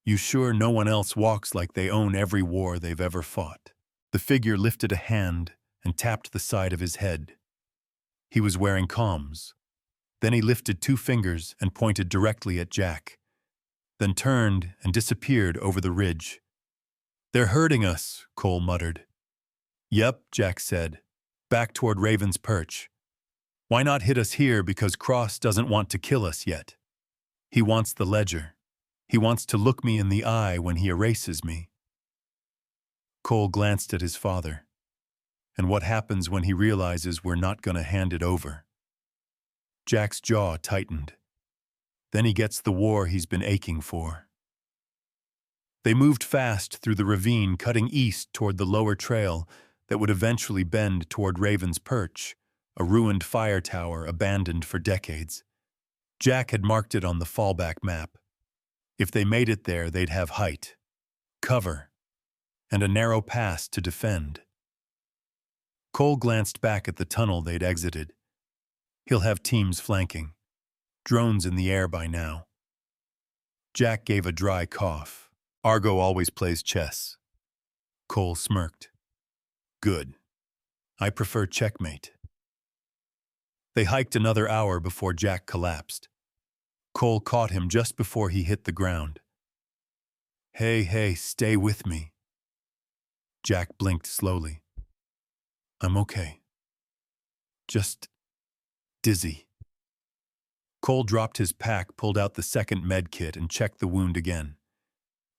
You sure no one else walks like they own every war they've ever fought? The figure lifted a hand and tapped the side of his head. He was wearing comms. Then he lifted 2 fingers and pointed directly at Jack, then turned and disappeared over the ridge. They're hurting us, Cole muttered. Yep, Jack said, back toward Raven's Perch. Why not hit us here because Cross doesn't want to kill us yet? He wants the ledger. He wants to look me in the eye when he erases me. Cole glanced at his father. And what happens when he realizes we're not going to hand it over? Jack's jaw tightened. Then he gets the war he's been aching for. They moved fast through the ravine, cutting east toward the lower trail that would eventually bend toward Raven's Perch, a ruined fire tower abandoned for decades. Jack had marked it on the fallback map. If they made it there, they'd have height, cover, and a narrow pass to defend. Cole glanced back at the tunnel they'd exited. He'll have teams flanking. Drones in the air by now. Jack gave a dry cough. Argo always plays chess. Cole smirked. Good. I prefer checkmate. They hiked another hour before Jack collapsed. Cole caught him just before he hit the ground. Hey, stay with me. Jack blinked slowly. I'm okay. Just dizzy. Cole dropped his pack, pulled out the second med kit, and checked the wound again.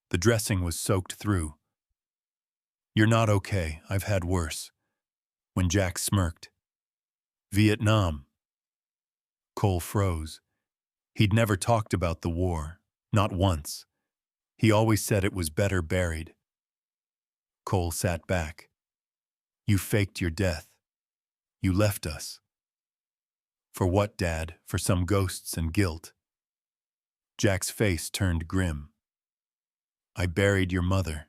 The dressing was soaked through. You're not okay. I've had worse. When Jack smirked. Vietnam. Cole froze. He'd never talked about the war, not once. He always said it was better buried. Cole sat back. You faked your death. You left us. For what, Dad? For some ghosts and guilt? Jack's face turned grim. I buried your mother.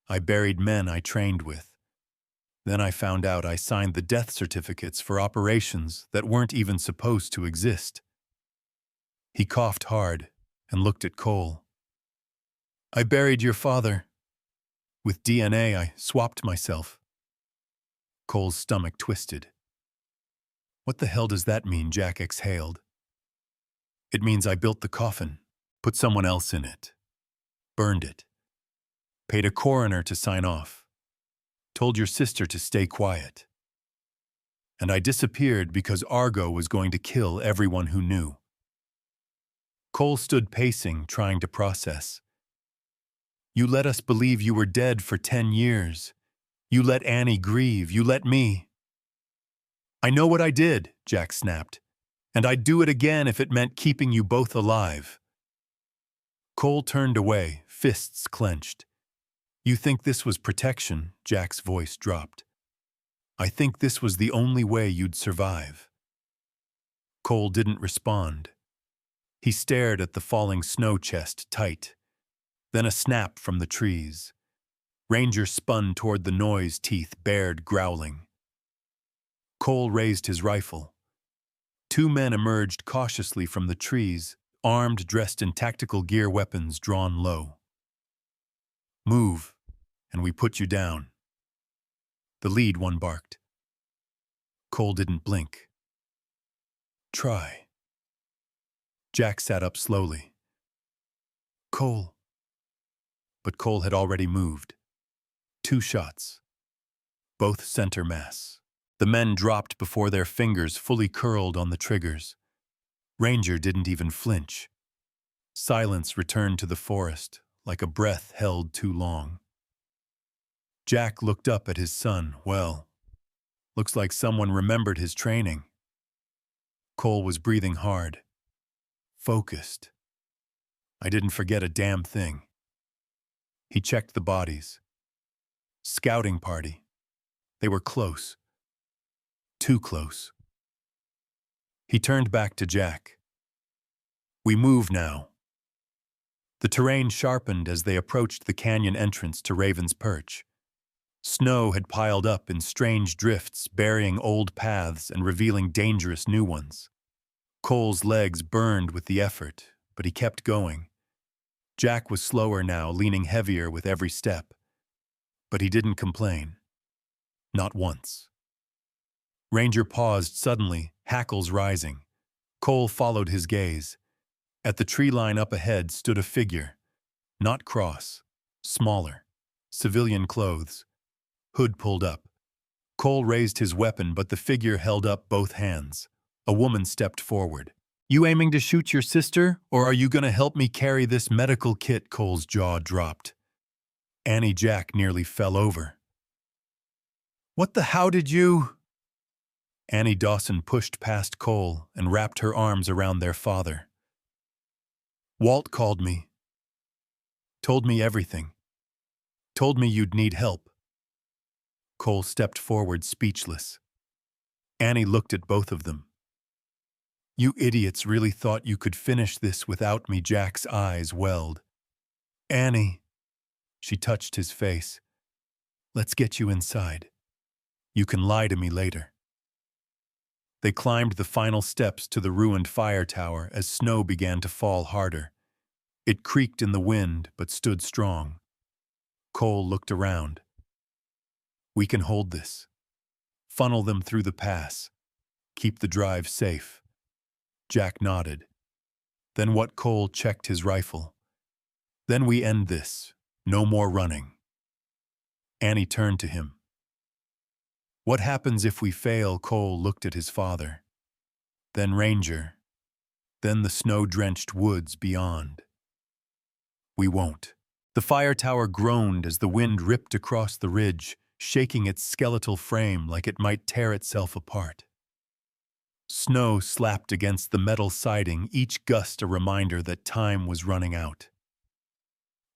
I buried men I trained with. Then I found out I signed the death certificates for operations that weren't even supposed to exist. He coughed hard and looked at Cole. I buried your father. With DNA, I swapped myself. Cole's stomach twisted. What the hell does that mean? Jack exhaled. It means I built the coffin, put someone else in it, burned it, paid a coroner to sign off, told your sister to stay quiet. And I disappeared because Argo was going to kill everyone who knew. Cole stood pacing, trying to process. You let us believe you were dead for 10 years. You let Annie grieve. You let me. I know what I did, Jack snapped, and I'd do it again if it meant keeping you both alive. Cole turned away, fists clenched. You think this was protection? Jack's voice dropped. I think this was the only way you'd survive. Cole didn't respond. He stared at the falling snow chest tight. Then a snap from the trees. Ranger spun toward the noise, teeth bared, growling. Cole raised his rifle. Two men emerged cautiously from the trees, armed, dressed in tactical gear weapons drawn low. "Move, and we put you down," the lead one barked. Cole didn't blink. "Try." Jack sat up slowly. "Cole." But Cole had already moved. 2 shots. Both center mass. The men dropped before their fingers fully curled on the triggers. Ranger didn't even flinch. Silence returned to the forest, like a breath held too long. Jack looked up at his son. Well, looks like someone remembered his training. Cole was breathing hard. Focused. "I didn't forget a damn thing." He checked the bodies. Scouting party. They were close. Too close. He turned back to Jack. "We move now." The terrain sharpened as they approached the canyon entrance to Raven's Perch. Snow had piled up in strange drifts, burying old paths and revealing dangerous new ones. Cole's legs burned with the effort, but he kept going. Jack was slower now, leaning heavier with every step. But he didn't complain. Not once. Ranger paused suddenly, hackles rising. Cole followed his gaze. At the tree line up ahead stood a figure. Not Cross. Smaller. Civilian clothes. Hood pulled up. Cole raised his weapon, but the figure held up both hands. A woman stepped forward. "You aiming to shoot your sister, or are you gonna help me carry this medical kit?" Cole's jaw dropped. Annie Jack nearly fell over. "What the how did you—" Annie Dawson pushed past Cole and wrapped her arms around their father. "Walt called me. Told me everything. Told me you'd need help." Cole stepped forward, speechless. Annie looked at both of them. "You idiots really thought you could finish this without me?" Jack's eyes welled. "Annie." She touched his face. "Let's get you inside. You can lie to me later." They climbed the final steps to the ruined fire tower as snow began to fall harder. It creaked in the wind, but stood strong. Cole looked around. "We can hold this. Funnel them through the pass. Keep the drive safe." Jack nodded. "Then what?" Cole checked his rifle. "Then we end this. No more running." Annie turned to him. "What happens if we fail?" Cole looked at his father. Then Ranger. Then the snow-drenched woods beyond. "We won't." The fire tower groaned as the wind ripped across the ridge, shaking its skeletal frame like it might tear itself apart. Snow slapped against the metal siding, each gust a reminder that time was running out.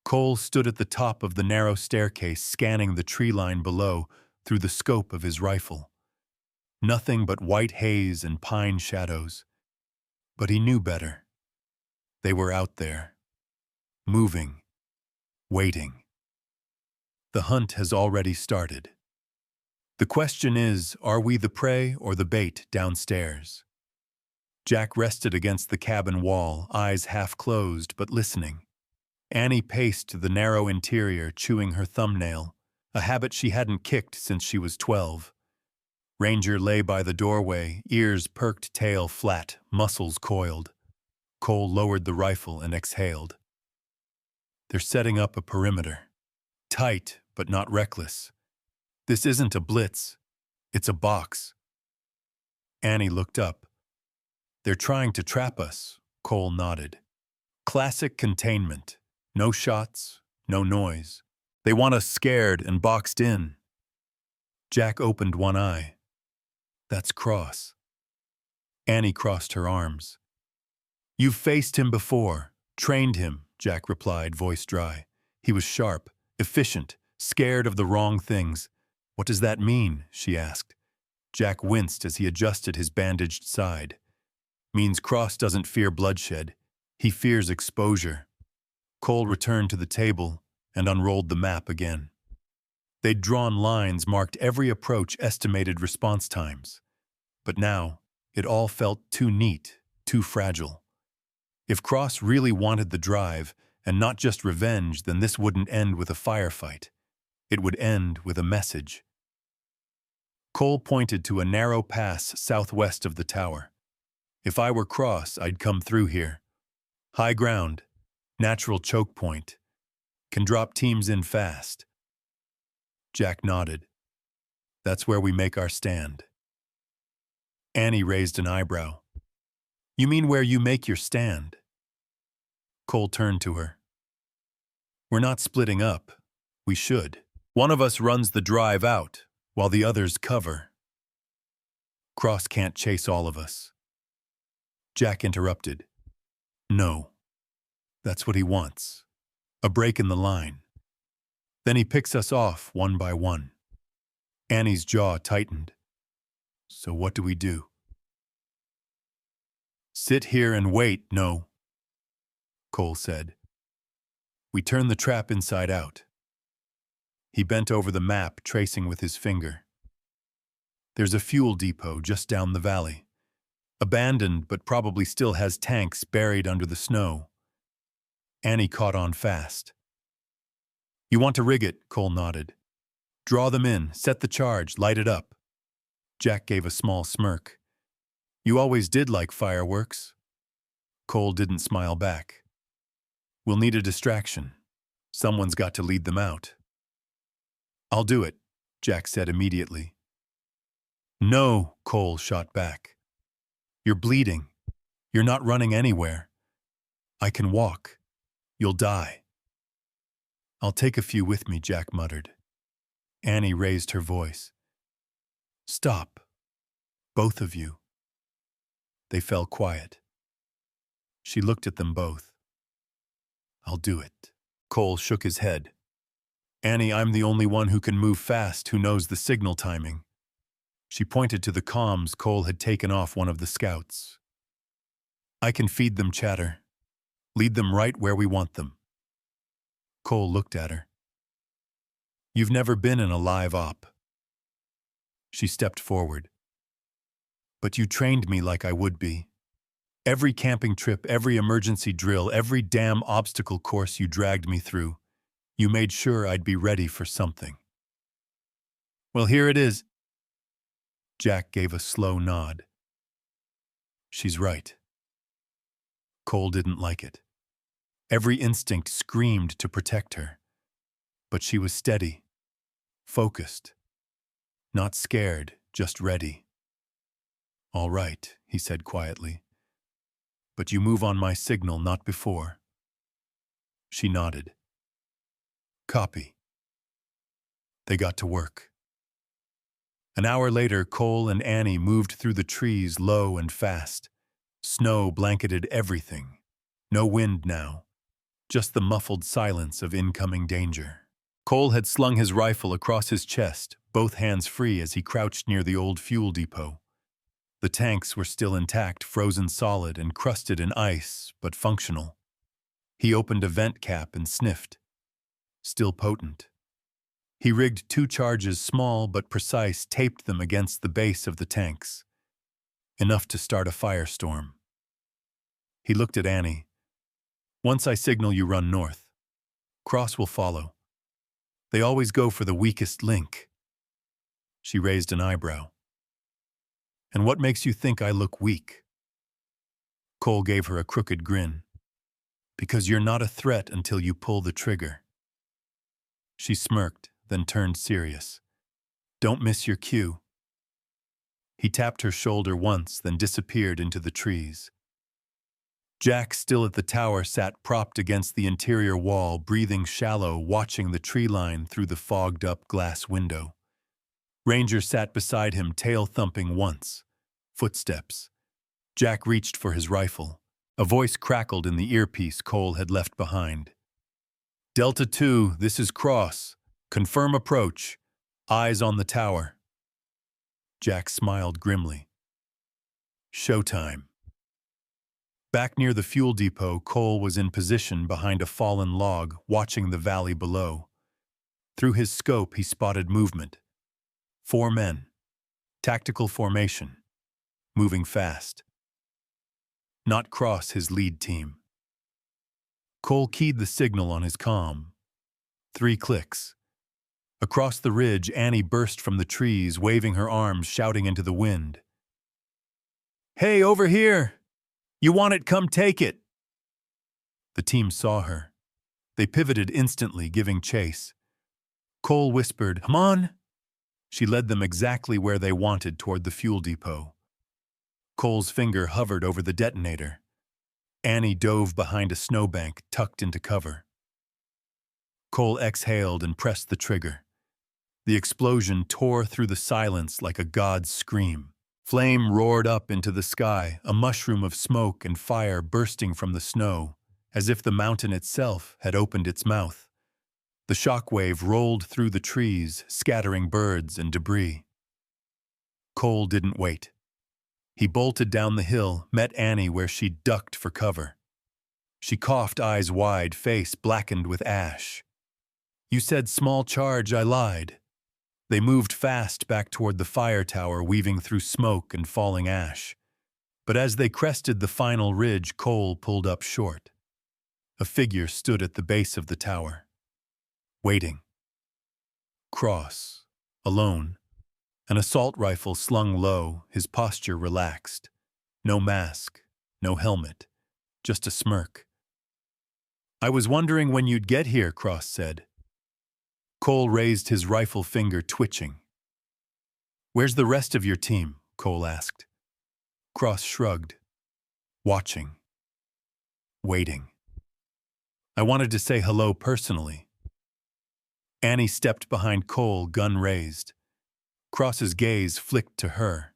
Cole stood at the top of the narrow staircase, scanning the tree line below through the scope of his rifle. Nothing but white haze and pine shadows. But he knew better. They were out there. Moving. Waiting. The hunt has already started. The question is, are we the prey or the bait downstairs? Jack rested against the cabin wall, eyes half closed but listening. Annie paced the narrow interior, chewing her thumbnail, a habit she hadn't kicked since she was 12. Ranger lay by the doorway, ears perked, tail flat, muscles coiled. Cole lowered the rifle and exhaled. They're setting up a perimeter. Tight, but not reckless. This isn't a blitz. It's a box. Annie looked up. "They're trying to trap us," Cole nodded. "Classic containment. No shots, no noise. They want us scared and boxed in." Jack opened one eye. "That's Cross." Annie crossed her arms. "You've faced him before, trained him," Jack replied, voice dry. He was sharp, efficient, scared of the wrong things. "What does that mean?" she asked. Jack winced as he adjusted his bandaged side. "Means Cross doesn't fear bloodshed. He fears exposure." Cole returned to the table and unrolled the map again. They'd drawn lines, marked every approach, estimated response times. But now, It all felt too neat, too fragile. If Cross really wanted the drive, and not just revenge, then this wouldn't end with a firefight. It would end with a message. Cole pointed to a narrow pass southwest of the tower. If I were Cross, I'd come through here. High ground, natural choke point, can drop teams in fast. Jack nodded. That's where we make our stand. Annie raised an eyebrow. You mean where you make your stand? Cole turned to her. We're not splitting up. We should. One of us runs the drive out, while the others cover. Cross can't chase all of us. Jack interrupted. No. That's what he wants. A break in the line. Then he picks us off one by one. Annie's jaw tightened. So what do we do? Sit here and wait, no, Cole said. We turn the trap inside out. He bent over the map, tracing with his finger. There's a fuel depot just down the valley. Abandoned, but probably still has tanks buried under the snow. Annie caught on fast. You want to rig it, Cole nodded. Draw them in, set the charge, light it up. Jack gave a small smirk. You always did like fireworks. Cole didn't smile back. We'll need a distraction. Someone's got to lead them out. I'll do it, Jack said immediately. No, Cole shot back. You're bleeding. You're not running anywhere. I can walk. You'll die. I'll take a few with me, Jack muttered. Annie raised her voice. Stop. Both of you. They fell quiet. She looked at them both. I'll do it. Cole shook his head. Annie, I'm the only one who can move fast, who knows the signal timing. She pointed to the comms Cole had taken off one of the scouts. I can feed them chatter. Lead them right where we want them. Cole looked at her. You've never been in a live op. She stepped forward. But you trained me like I would be. Every camping trip, every emergency drill, every damn obstacle course you dragged me through, you made sure I'd be ready for something. Well, here it is. Jack gave a slow nod. She's right. Cole didn't like it. Every instinct screamed to protect her. But she was steady, focused, not scared, just ready. All right, he said quietly. But you move on my signal, not before. She nodded. Copy. They got to work. An hour later, Cole and Annie moved through the trees low and fast. Snow blanketed everything. No wind now, just the muffled silence of incoming danger. Cole had slung his rifle across his chest, both hands free as he crouched near the old fuel depot. The tanks were still intact, frozen solid and crusted in ice, but functional. He opened a vent cap and sniffed. Still potent. He rigged 2 charges, small but precise, taped them against the base of the tanks. Enough to start a firestorm. He looked at Annie. Once I signal, you run north. Cross will follow. They always go for the weakest link. She raised an eyebrow. And what makes you think I look weak? Cole gave her a crooked grin. Because you're not a threat until you pull the trigger. She smirked, then turned serious. Don't miss your cue. He tapped her shoulder once, then disappeared into the trees. Jack, still at the tower, sat propped against the interior wall, breathing shallow, watching the tree line through the fogged-up glass window. Ranger sat beside him, tail thumping once. Footsteps. Jack reached for his rifle. A voice crackled in the earpiece Cole had left behind. Delta 2, this is Cross. Confirm approach. Eyes on the tower. Jack smiled grimly. Showtime. Back near the fuel depot, Cole was in position behind a fallen log, watching the valley below. Through his scope, he spotted movement. 4 men. Tactical formation. moving fast. Not cross his lead team. Cole keyed the signal on his comm. 3 clicks. Across the ridge, Annie burst from the trees, waving her arms, shouting into the wind. "Hey, over here! You want it, come take it!" The team saw her. They pivoted instantly, giving chase. Cole whispered, "Come on!" She led them exactly where they wanted, toward the fuel depot. Cole's finger hovered over the detonator. Annie dove behind a snowbank, tucked into cover. Cole exhaled and pressed the trigger. The explosion tore through the silence like a god's scream. Flame roared up into the sky, a mushroom of smoke and fire bursting from the snow, as if the mountain itself had opened its mouth. The shockwave rolled through the trees, scattering birds and debris. Cole didn't wait. He bolted down the hill, met Annie where she ducked for cover. She coughed, eyes wide, face blackened with ash. "You said small charge, I lied." They moved fast back toward the fire tower, weaving through smoke and falling ash. But as they crested the final ridge, Cole pulled up short. A figure stood at the base of the tower, waiting. Cross, alone, an assault rifle slung low, his posture relaxed. No mask, no helmet, just a smirk. "I was wondering when you'd get here," Cross said. Cole raised his rifle finger, twitching. "Where's the rest of your team?" Cole asked. Cross shrugged. "Watching. Waiting. I wanted to say hello personally." Annie stepped behind Cole, gun raised. Cross's gaze flicked to her.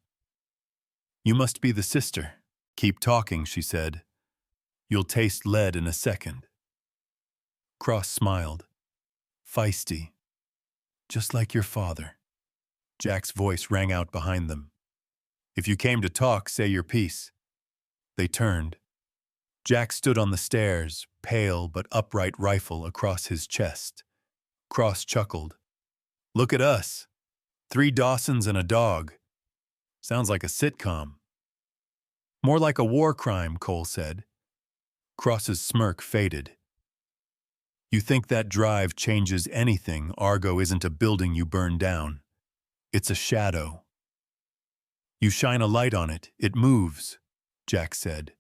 "You must be the sister. Keep talking," she said. "You'll taste lead in a second." Cross smiled. "Feisty. Just like your father." Jack's voice rang out behind them. "If you came to talk, say your piece." They turned. Jack stood on the stairs, pale but upright, rifle across his chest. Cross chuckled. "Look at us. 3 Dawsons and a dog. Sounds like a sitcom." "More like a war crime," Cole said. Cross's smirk faded. "You think that drive changes anything? Argo isn't a building you burn down. It's a shadow. You shine a light on it, it moves," Jack said.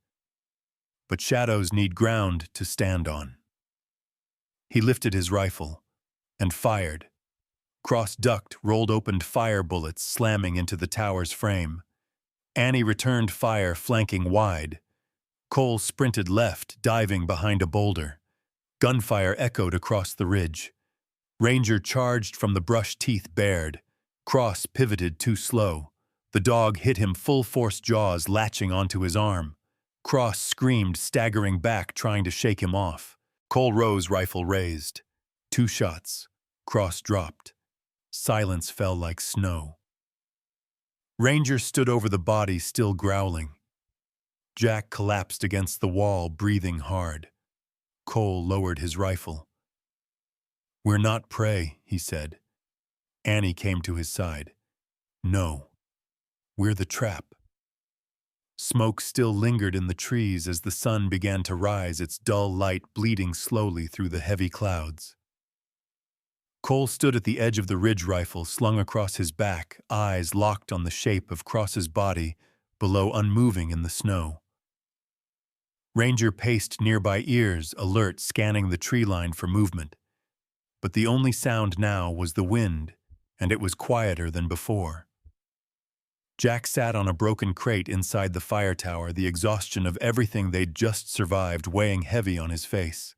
"But shadows need ground to stand on." He lifted his rifle and fired. Cross ducked, rolled open fire bullets slamming into the tower's frame. Annie returned fire, flanking wide. Cole sprinted left, diving behind a boulder. Gunfire echoed across the ridge. Ranger charged from the brush, teeth bared. Cross pivoted too slow. The dog hit him, full force, jaws latching onto his arm. Cross screamed, staggering back, trying to shake him off. Cole rose, rifle raised. 2 shots. Cross dropped. Silence fell like snow. Ranger stood over the body, still growling. Jack collapsed against the wall, breathing hard. Cole lowered his rifle. "We're not prey," he said. Annie came to his side. "No, we're the trap." Smoke still lingered in the trees as the sun began to rise, its dull light bleeding slowly through the heavy clouds. Cole stood at the edge of the ridge, rifle slung across his back, eyes locked on the shape of Cross's body, below, unmoving in the snow. Ranger paced nearby, ears alert, scanning the tree line for movement. But the only sound now was the wind, and it was quieter than before. Jack sat on a broken crate inside the fire tower, the exhaustion of everything they'd just survived weighing heavy on his face.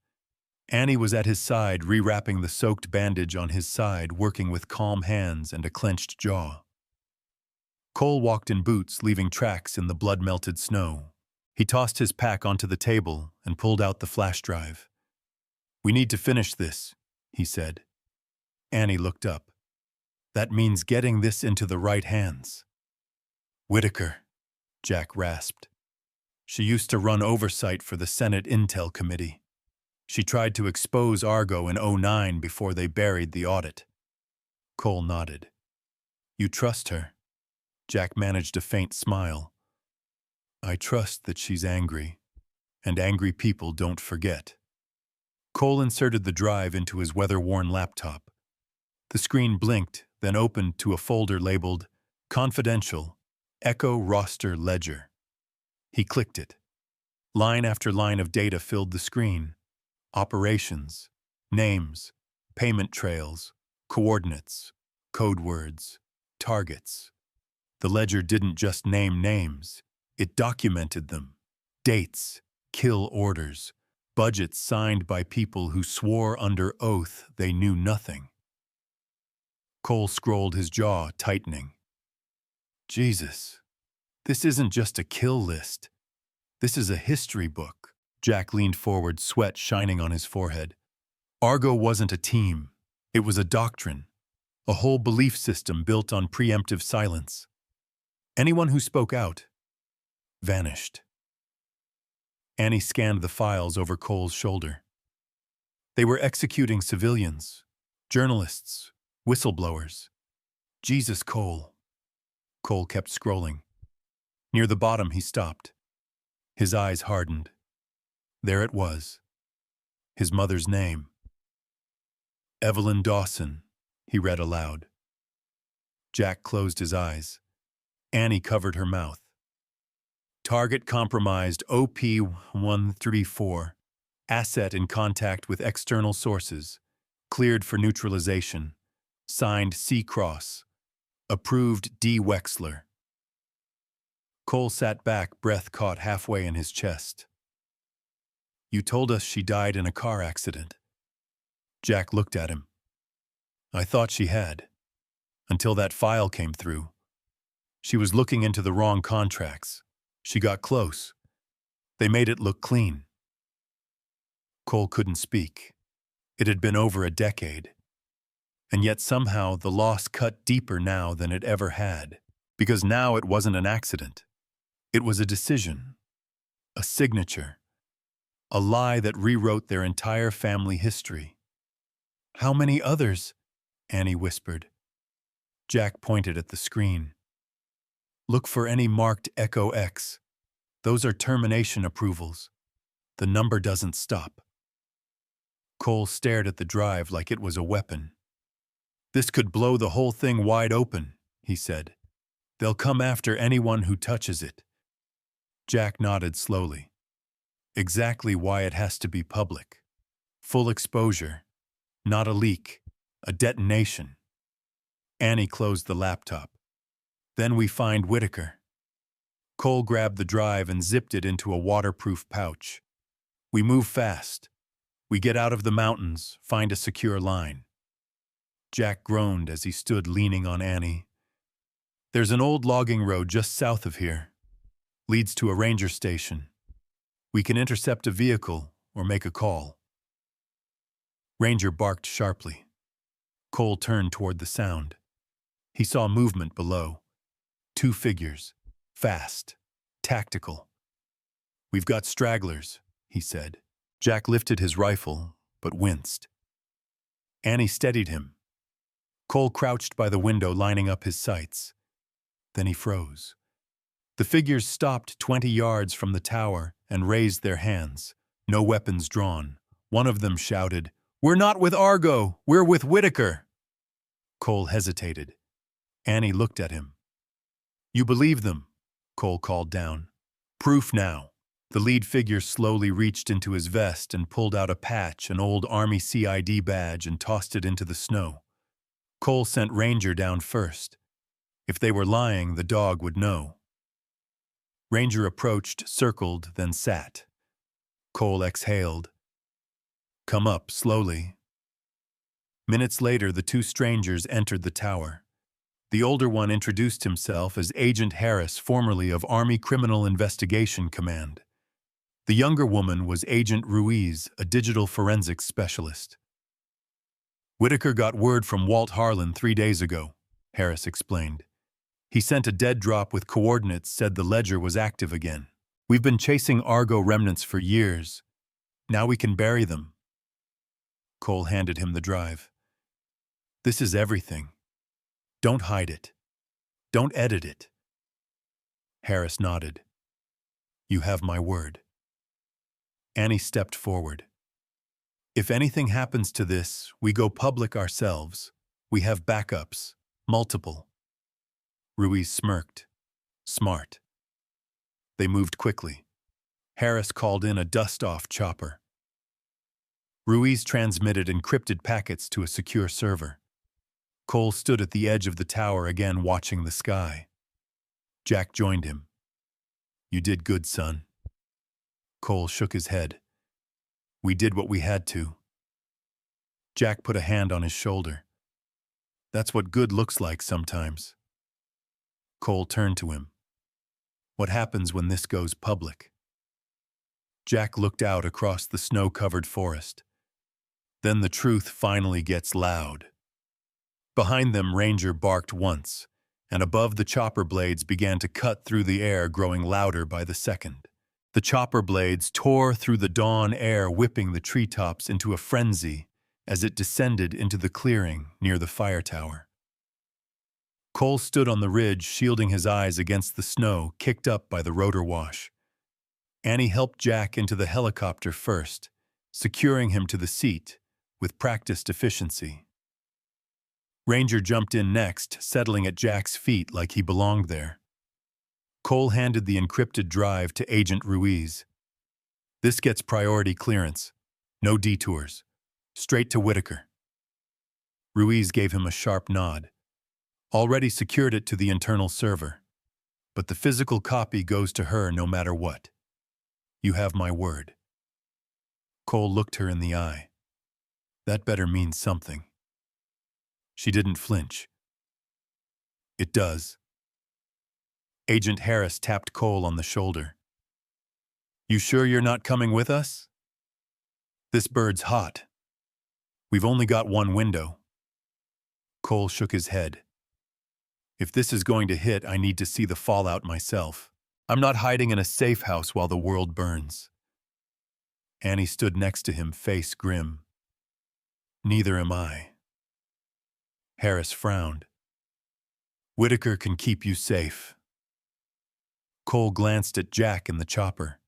Annie was at his side, rewrapping the soaked bandage on his side, working with calm hands and a clenched jaw. Cole walked in boots, leaving tracks in the blood-melted snow. He tossed his pack onto the table and pulled out the flash drive. "We need to finish this," he said. Annie looked up. "That means getting this into the right hands." "Whitaker," Jack rasped. "She used to run oversight for the Senate Intel Committee. She tried to expose Argo in '09 before they buried the audit." Cole nodded. "You trust her?" Jack managed a faint smile. I trust that she's angry, and angry people don't forget. Cole inserted the drive into his weather-worn laptop. The screen blinked, then opened to a folder labeled Confidential, Echo Roster Ledger. He clicked it. Line after line of data filled the screen. Operations, names, payment trails, coordinates, code words, targets. The ledger didn't just name names, it documented them. Dates, kill orders, budgets signed by people who swore under oath they knew nothing. Cole scrolled, his jaw tightening. Jesus, this isn't just a kill list. This is a history book. Jack leaned forward, sweat shining on his forehead. Argo wasn't a team. It was a doctrine, a whole belief system built on preemptive silence. Anyone who spoke out vanished. Annie scanned the files over Cole's shoulder. They were executing civilians, journalists, whistleblowers. Jesus, Cole. Cole kept scrolling. Near the bottom, he stopped. His eyes hardened. There it was. His mother's name. Evelyn Dawson, he read aloud. Jack closed his eyes. Annie covered her mouth. Target compromised OP-134. Asset in contact with external sources. Cleared for neutralization. Signed C. Cross. Approved D. Wexler. Cole sat back, breath caught halfway in his chest. You told us she died in a car accident. Jack looked at him. I thought she had. Until that file came through. She was looking into the wrong contracts. She got close. They made it look clean. Cole couldn't speak. It had been over a decade. And yet somehow the loss cut deeper now than it ever had. Because now it wasn't an accident. It was a decision. A signature. A lie that rewrote their entire family history. How many others? Annie whispered. Jack pointed at the screen. Look for any marked Echo X. Those are termination approvals. The number doesn't stop. Cole stared at the drive like it was a weapon. This could blow the whole thing wide open, he said. They'll come after anyone who touches it. Jack nodded slowly. Exactly why it has to be public. Full exposure. Not a leak. A detonation. Annie closed the laptop. Then we find Whitaker. Cole grabbed the drive and zipped it into a waterproof pouch. We move fast. We get out of the mountains, find a secure line. Jack groaned as he stood leaning on Annie. There's an old logging road just south of here. Leads to a ranger station. We can intercept a vehicle or make a call. Ranger barked sharply. Cole turned toward the sound. He saw movement below. 2 figures. Fast. Tactical. We've got stragglers, he said. Jack lifted his rifle, but winced. Annie steadied him. Cole crouched by the window, lining up his sights. Then he froze. The figures stopped 20 yards from the tower and raised their hands, no weapons drawn. One of them shouted, "We're not with Argo, we're with Whitaker." Cole hesitated. Annie looked at him. You believe them, Cole called down. Proof now. The lead figure slowly reached into his vest and pulled out a patch, an old Army CID badge, and tossed it into the snow. Cole sent Ranger down first. If they were lying, the dog would know. Ranger approached, circled, then sat. Cole exhaled. Come up, slowly. Minutes later, the 2 strangers entered the tower. The older one introduced himself as Agent Harris, formerly of Army Criminal Investigation Command. The younger woman was Agent Ruiz, a digital forensics specialist. Whitaker got word from Walt Harlan 3 days ago, Harris explained. He sent a dead drop with coordinates, said the ledger was active again. We've been chasing Argo remnants for years. Now we can bury them. Cole handed him the drive. This is everything. Don't hide it. Don't edit it. Harris nodded. You have my word. Annie stepped forward. If anything happens to this, we go public ourselves. We have backups. Multiple. Ruiz smirked. Smart. They moved quickly. Harris called in a dust-off chopper. Ruiz transmitted encrypted packets to a secure server. Cole stood at the edge of the tower again, watching the sky. Jack joined him. You did good, son. Cole shook his head. We did what we had to. Jack put a hand on his shoulder. That's what good looks like sometimes. Cole turned to him. What happens when this goes public? Jack looked out across the snow-covered forest. Then the truth finally gets loud. Behind them, Ranger barked once, and above the chopper blades began to cut through the air, growing louder by the second. The chopper blades tore through the dawn air, whipping the treetops into a frenzy as it descended into the clearing near the fire tower. Cole stood on the ridge, shielding his eyes against the snow kicked up by the rotor wash. Annie helped Jack into the helicopter first, securing him to the seat with practiced efficiency. Ranger jumped in next, settling at Jack's feet like he belonged there. Cole handed the encrypted drive to Agent Ruiz. This gets priority clearance. No detours. Straight to Whitaker. Ruiz gave him a sharp nod. Already secured it to the internal server. But the physical copy goes to her no matter what. You have my word. Cole looked her in the eye. That better mean something. She didn't flinch. It does. Agent Harris tapped Cole on the shoulder. You sure you're not coming with us? This bird's hot. We've only got one window. Cole shook his head. If this is going to hit, I need to see the fallout myself. I'm not hiding in a safe house while the world burns. Annie stood next to him, face grim. Neither am I. Harris frowned. Whitaker can keep you safe. Cole glanced at Jack in the chopper.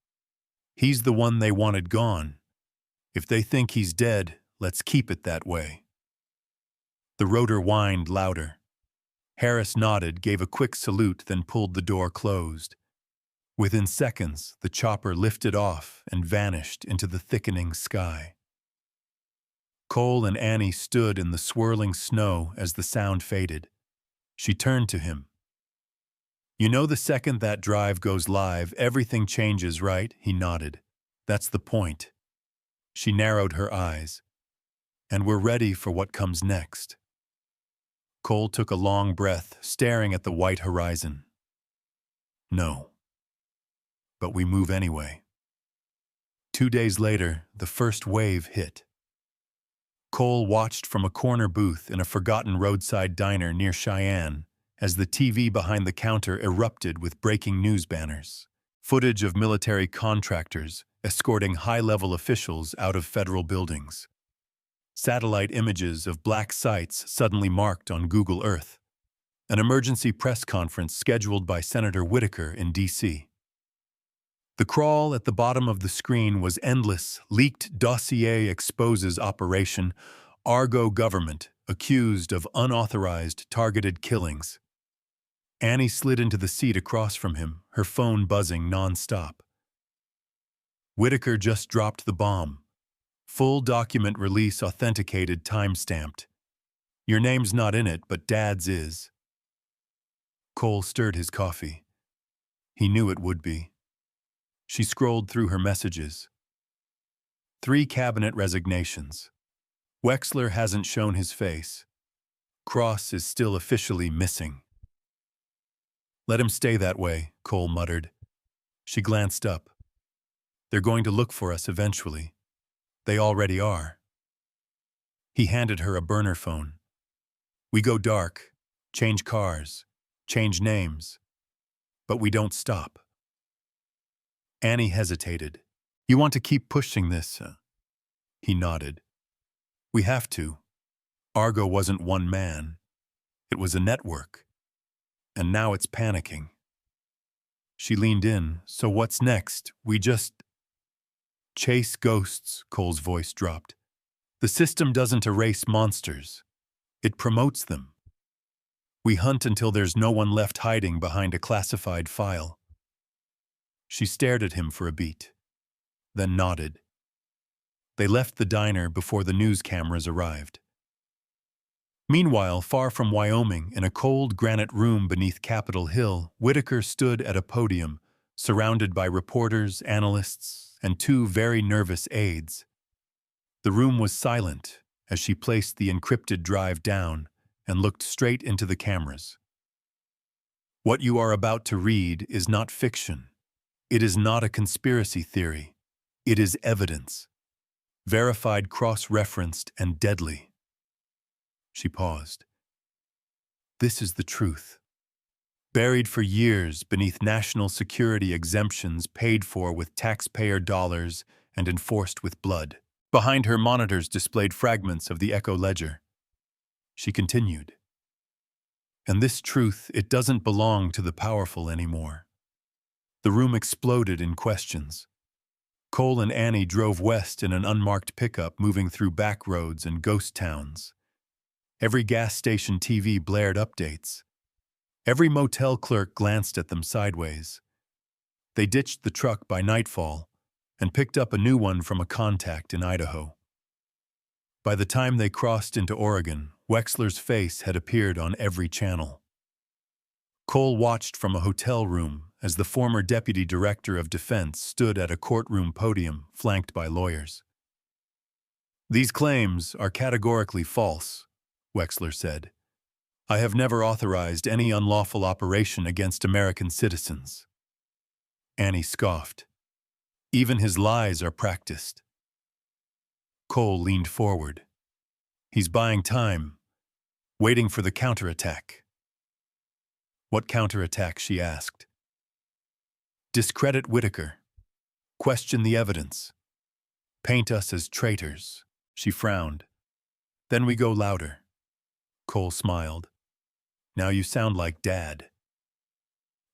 He's the one they wanted gone. If they think he's dead, let's keep it that way. The rotor whined louder. Harris nodded, gave a quick salute, then pulled the door closed. Within seconds, the chopper lifted off and vanished into the thickening sky. Cole and Annie stood in the swirling snow as the sound faded. She turned to him. You know, the second that drive goes live, everything changes, right? He nodded. That's the point. She narrowed her eyes. And we're ready for what comes next. Cole took a long breath, staring at the white horizon. No. But we move anyway. 2 days later, the first wave hit. Cole watched from a corner booth in a forgotten roadside diner near Cheyenne as the TV behind the counter erupted with breaking news banners, footage of military contractors escorting high-level officials out of federal buildings, satellite images of black sites suddenly marked on Google Earth, an emergency press conference scheduled by Senator Whitaker in D.C. The crawl at the bottom of the screen was endless. Leaked dossier exposes operation Argo government accused of unauthorized targeted killings. Annie slid into the seat across from him, her phone buzzing nonstop. Whitaker just dropped the bomb. Full document release authenticated, time-stamped. Your name's not in it, but Dad's is. Cole stirred his coffee. He knew it would be. She scrolled through her messages. 3 cabinet resignations. Wexler hasn't shown his face. Cross is still officially missing. Let him stay that way, Cole muttered. She glanced up. They're going to look for us eventually. They already are. He handed her a burner phone. We go dark, change cars, change names, but we don't stop. Annie hesitated. You want to keep pushing this? He nodded. We have to. Argo wasn't one man. It was a network. And now it's panicking. She leaned in. So what's next? We just chase ghosts, Cole's voice dropped. The system doesn't erase monsters. It promotes them. We hunt until there's no one left hiding behind a classified file. She stared at him for a beat, then nodded. They left the diner before the news cameras arrived. Meanwhile, far from Wyoming, in a cold granite room beneath Capitol Hill, Whitaker stood at a podium, surrounded by reporters, analysts, and two very nervous aides. The room was silent as she placed the encrypted drive down and looked straight into the cameras. What you are about to read is not fiction. It is not a conspiracy theory. It is evidence. Verified, cross-referenced, and deadly. She paused. This is the truth. Buried for years beneath national security exemptions paid for with taxpayer dollars and enforced with blood. Behind her, monitors displayed fragments of the Echo Ledger. She continued. And this truth, it doesn't belong to the powerful anymore. The room exploded in questions. Cole and Annie drove west in an unmarked pickup moving through back roads and ghost towns. Every gas station TV blared updates. Every motel clerk glanced at them sideways. They ditched the truck by nightfall and picked up a new one from a contact in Idaho. By the time they crossed into Oregon, Wexler's face had appeared on every channel. Cole watched from a hotel room as the former deputy director of defense stood at a courtroom podium flanked by lawyers. These claims are categorically false, Wexler said. I have never authorized any unlawful operation against American citizens. Annie scoffed. Even his lies are practiced. Cole leaned forward. He's buying time, waiting for the counterattack. What counterattack? She asked. Discredit Whitaker. Question the evidence. Paint us as traitors. She frowned. Then we go louder. Cole smiled. Now you sound like Dad.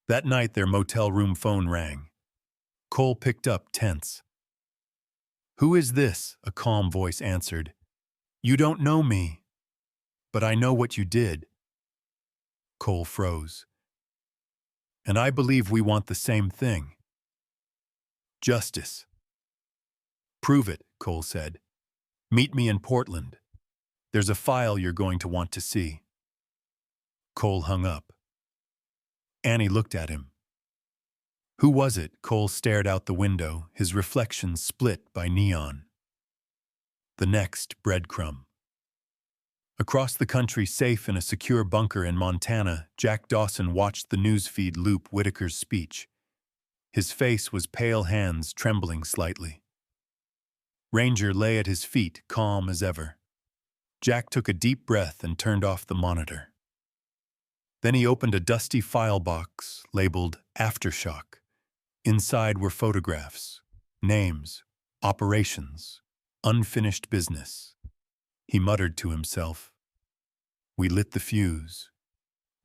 That night their motel room phone rang. Cole picked up, tense. Who is this? A calm voice answered. You don't know me, but I know what you did. Cole froze. And I believe we want the same thing. Justice. Prove it, Cole said. Meet me in Portland. There's a file you're going to want to see. Cole hung up. Annie looked at him. Who was it? Cole stared out the window, his reflection split by neon. The next breadcrumb. Across the country, safe in a secure bunker in Montana, Jack Dawson watched the newsfeed loop Whitaker's speech. His face was pale, hands trembling slightly. Ranger lay at his feet, calm as ever. Jack took a deep breath and turned off the monitor. Then he opened a dusty file box labeled Aftershock. Inside were photographs, names, operations, unfinished business. He muttered to himself. We lit the fuse.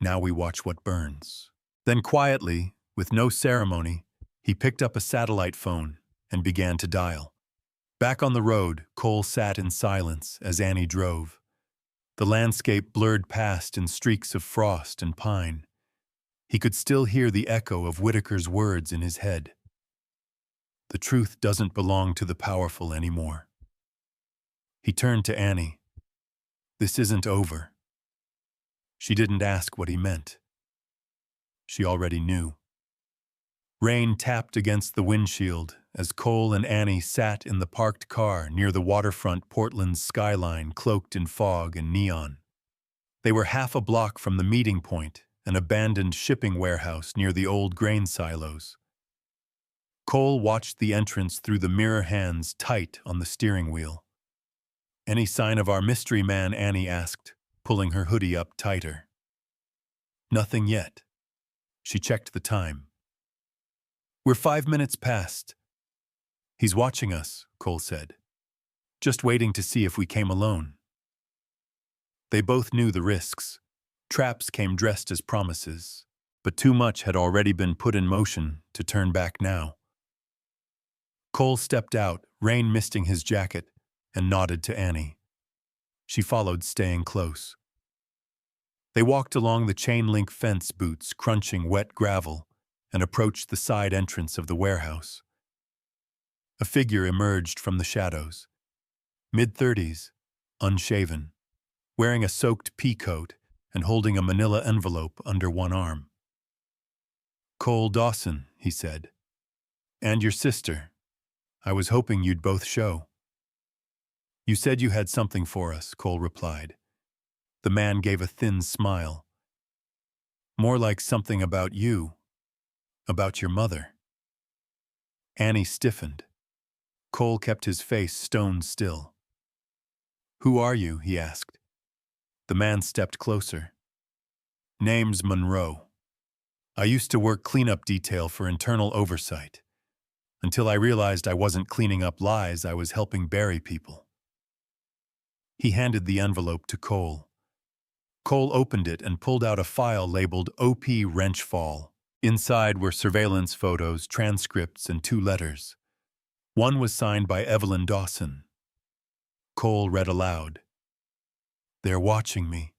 Now we watch what burns. Then quietly, with no ceremony, he picked up a satellite phone and began to dial. Back on the road, Cole sat in silence as Annie drove. The landscape blurred past in streaks of frost and pine. He could still hear the echo of Whitaker's words in his head. The truth doesn't belong to the powerful anymore. He turned to Annie. This isn't over. She didn't ask what he meant. She already knew. Rain tapped against the windshield as Cole and Annie sat in the parked car near the waterfront Portland's skyline cloaked in fog and neon. They were half a block from the meeting point, an abandoned shipping warehouse near the old grain silos. Cole watched the entrance through the mirror, hands tight on the steering wheel. Any sign of our mystery man? Annie asked, pulling her hoodie up tighter. Nothing yet. She checked the time. We're 5 minutes past. He's watching us, Cole said. Just waiting to see if we came alone. They both knew the risks. Traps came dressed as promises, but too much had already been put in motion to turn back now. Cole stepped out, rain misting his jacket, and nodded to Annie. She followed, staying close. They walked along the chain-link fence, boots crunching wet gravel, and approached the side entrance of the warehouse. A figure emerged from the shadows. Mid-30s, unshaven, wearing a soaked pea coat and holding a manila envelope under one arm. "Cole Dawson," he said. "And your sister. I was hoping you'd both show." "You said you had something for us," Cole replied. The man gave a thin smile. "More like something about you. About your mother." Annie stiffened. Cole kept his face stone still. "Who are you?" he asked. The man stepped closer. "Name's Monroe. I used to work cleanup detail for internal oversight. Until I realized I wasn't cleaning up lies, I was helping bury people." He handed the envelope to Cole. Cole opened it and pulled out a file labeled OP Wrench Fall. Inside were surveillance photos, transcripts, and 2 letters. One was signed by Evelyn Dawson. Cole read aloud. "They're watching me.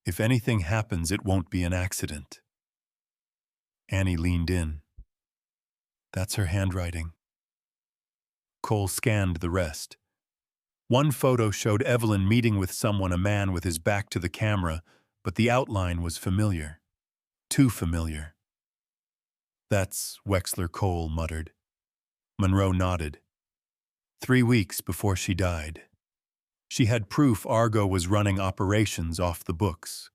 If anything happens, it won't be an accident." Annie leaned in. "That's her handwriting." Cole scanned the rest. One photo showed Evelyn meeting with someone, a man with his back to the camera, but the outline was familiar. Too familiar. "That's Wexler," Cole muttered. Monroe nodded. 3 weeks before she died. She had proof Argo was running operations off the books.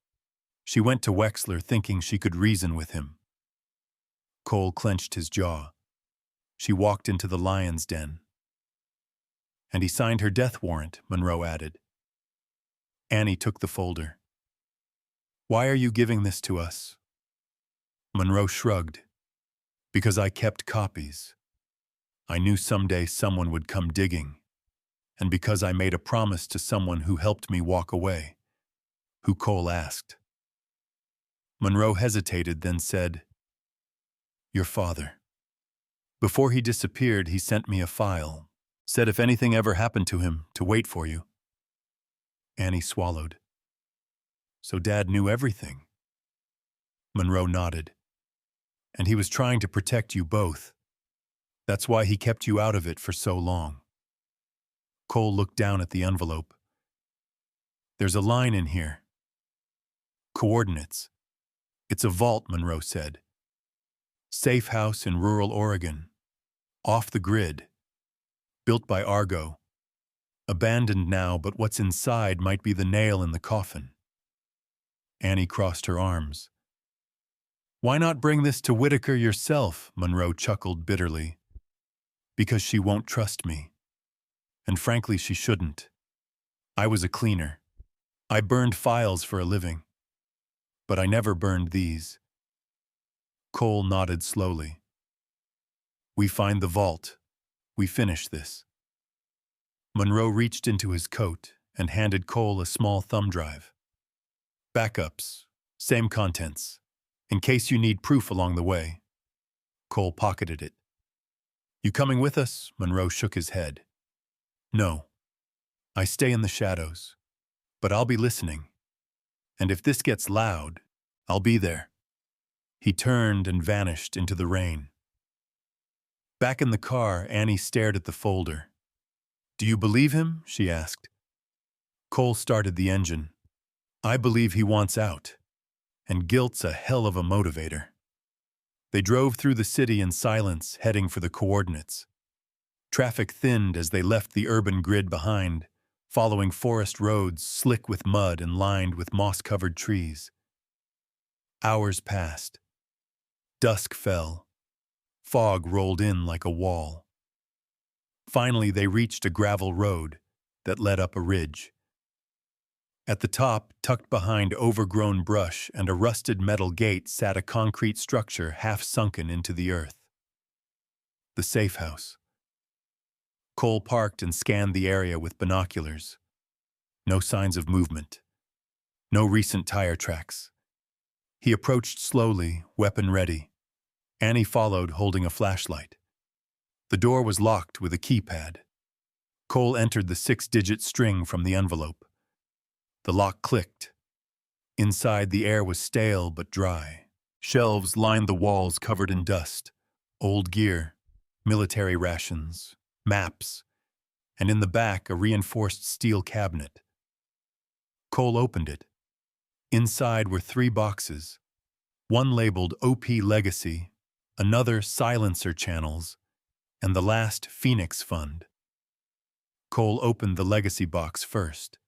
She went to Wexler thinking she could reason with him. Cole clenched his jaw. She walked into the lion's den. "And he signed her death warrant," Monroe added. Annie took the folder. "Why are you giving this to us?" Monroe shrugged. "Because I kept copies. I knew someday someone would come digging. And because I made a promise to someone who helped me walk away." "Who?" Cole asked. Monroe hesitated, then said, "Your father. Before he disappeared, he sent me a file. Said if anything ever happened to him, to wait for you." Annie swallowed. "So Dad knew everything?" Monroe nodded. "And he was trying to protect you both. That's why he kept you out of it for so long." Cole looked down at the envelope. "There's a line in here. Coordinates. It's a vault," Monroe said. "Safe house in rural Oregon. Off the grid. Built by Argo. Abandoned now, but what's inside might be the nail in the coffin." Annie crossed her arms. "Why not bring this to Whitaker yourself?" Monroe chuckled bitterly. "Because she won't trust me. And frankly, she shouldn't. I was a cleaner. I burned files for a living. But I never burned these." Cole nodded slowly. "We find the vault. We finish this." Monroe reached into his coat and handed Cole a small thumb drive. "Backups. Same contents. In case you need proof along the way." Cole pocketed it. "You coming with us?" Monroe shook his head. "No. I stay in the shadows. But I'll be listening. And if this gets loud, I'll be there." He turned and vanished into the rain. Back in the car, Annie stared at the folder. "Do you believe him?" she asked. Cole started the engine. "I believe he wants out. And guilt's a hell of a motivator." They drove through the city in silence, heading for the coordinates. Traffic thinned as they left the urban grid behind, following forest roads slick with mud and lined with moss-covered trees. Hours passed. Dusk fell. Fog rolled in like a wall. Finally, they reached a gravel road that led up a ridge. At the top, tucked behind overgrown brush and a rusted metal gate, sat a concrete structure half sunken into the earth. The safe house. Cole parked and scanned the area with binoculars. No signs of movement. No recent tire tracks. He approached slowly, weapon ready. Annie followed, holding a flashlight. The door was locked with a keypad. Cole entered the 6-digit string from the envelope. The lock clicked. Inside, the air was stale but dry. Shelves lined the walls covered in dust. Old gear, military rations, maps, and in the back a reinforced steel cabinet. Cole opened it. Inside were 3 boxes, one labeled OP Legacy, another Silencer Channels, and the last Phoenix Fund. Cole opened the Legacy box first.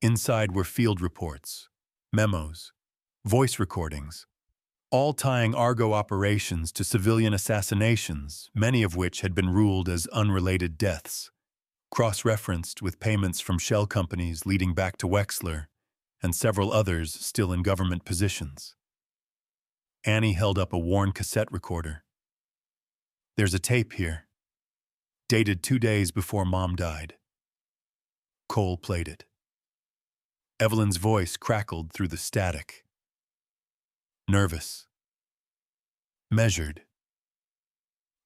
Inside were field reports, memos, voice recordings, all tying Argo operations to civilian assassinations, many of which had been ruled as unrelated deaths, cross-referenced with payments from shell companies leading back to Wexler and several others still in government positions. Annie held up a worn cassette recorder. "There's a tape here, dated 2 days before Mom died." Cole played it. Evelyn's voice crackled through the static. Nervous. Measured.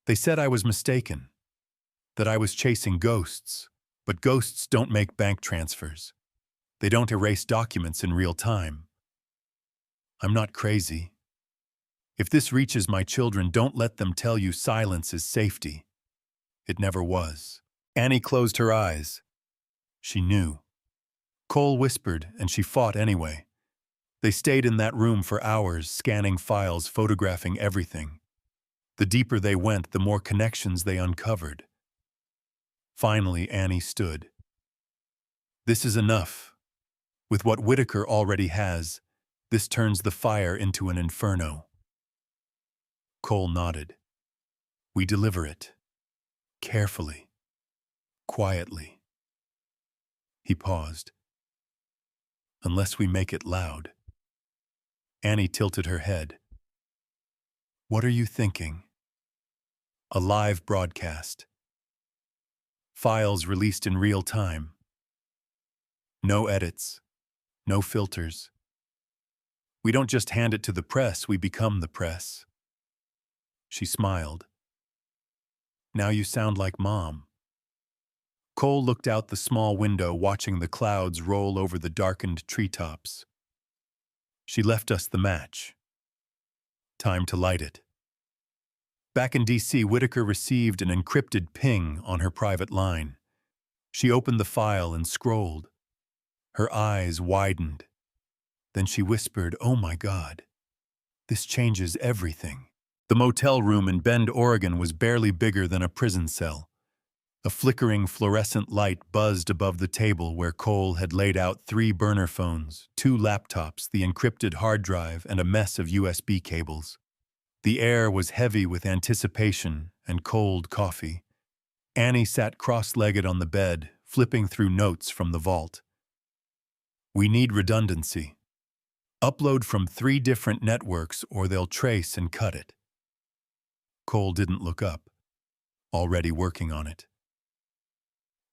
"They said I was mistaken, that I was chasing ghosts, but ghosts don't make bank transfers. They don't erase documents in real time. I'm not crazy. If this reaches my children, don't let them tell you silence is safety. It never was." Annie closed her eyes. She knew. Cole whispered, and she fought anyway. They stayed in that room for hours, scanning files, photographing everything. The deeper they went, the more connections they uncovered. Finally, Annie stood. "This is enough. With what Whitaker already has, this turns the fire into an inferno." Cole nodded. "We deliver it. Carefully. Quietly." He paused. "Unless we make it loud." Annie tilted her head. "What are you thinking?" "A live broadcast. Files released in real time. No edits. No filters. We don't just hand it to the press, we become the press." She smiled. "Now you sound like Mom." Cole looked out the small window, watching the clouds roll over the darkened treetops. "She left us the match. Time to light it." Back in D.C., Whitaker received an encrypted ping on her private line. She opened the file and scrolled. Her eyes widened. Then she whispered, "Oh my God, this changes everything." The motel room in Bend, Oregon was barely bigger than a prison cell. A flickering fluorescent light buzzed above the table where Cole had laid out 3 burner phones, 2 laptops, the encrypted hard drive, and a mess of USB cables. The air was heavy with anticipation and cold coffee. Annie sat cross-legged on the bed, flipping through notes from the vault. "We need redundancy. Upload from 3 different networks or they'll trace and cut it." Cole didn't look up. Already working on it.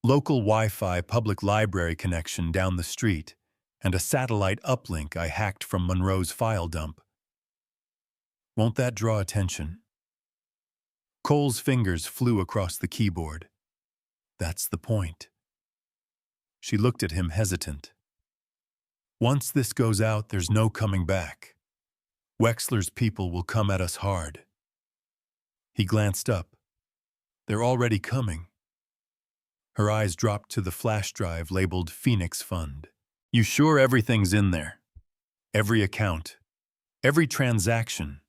"Local Wi-Fi public library connection down the street, and a satellite uplink I hacked from Monroe's file dump. Won't that draw attention?" Cole's fingers flew across the keyboard. "That's the point." She looked at him hesitant. "Once this goes out, there's no coming back. Wexler's people will come at us hard." He glanced up. "They're already coming." Her eyes dropped to the flash drive labeled Phoenix Fund. "You sure everything's in there? Every account, every transaction,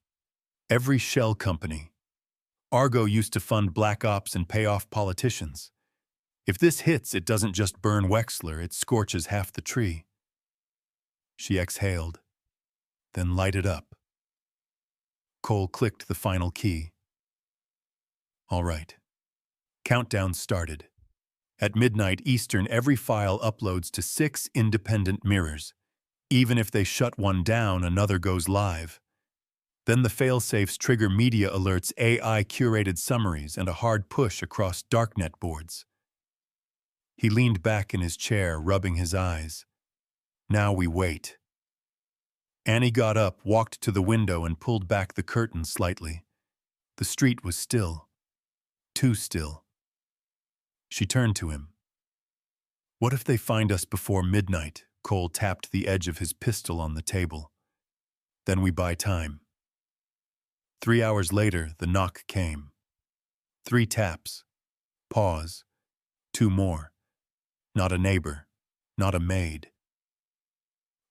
every shell company. Argo used to fund black ops and pay off politicians. If this hits, it doesn't just burn Wexler, it scorches half the tree." She exhaled, then lighted up. Cole clicked the final key. All right. Countdown started. At midnight Eastern, every file uploads to 6 independent mirrors. Even if they shut one down, another goes live. Then the failsafes trigger media alerts, AI-curated summaries, and a hard push across darknet boards. He leaned back in his chair, rubbing his eyes. "Now we wait." Annie got up, walked to the window, and pulled back the curtain slightly. The street was still. Too still. She turned to him. "What if they find us before midnight?" Cole tapped the edge of his pistol on the table. "Then we buy time." 3 hours later, the knock came. 3 taps. Pause. 2 more. Not a neighbor. Not a maid.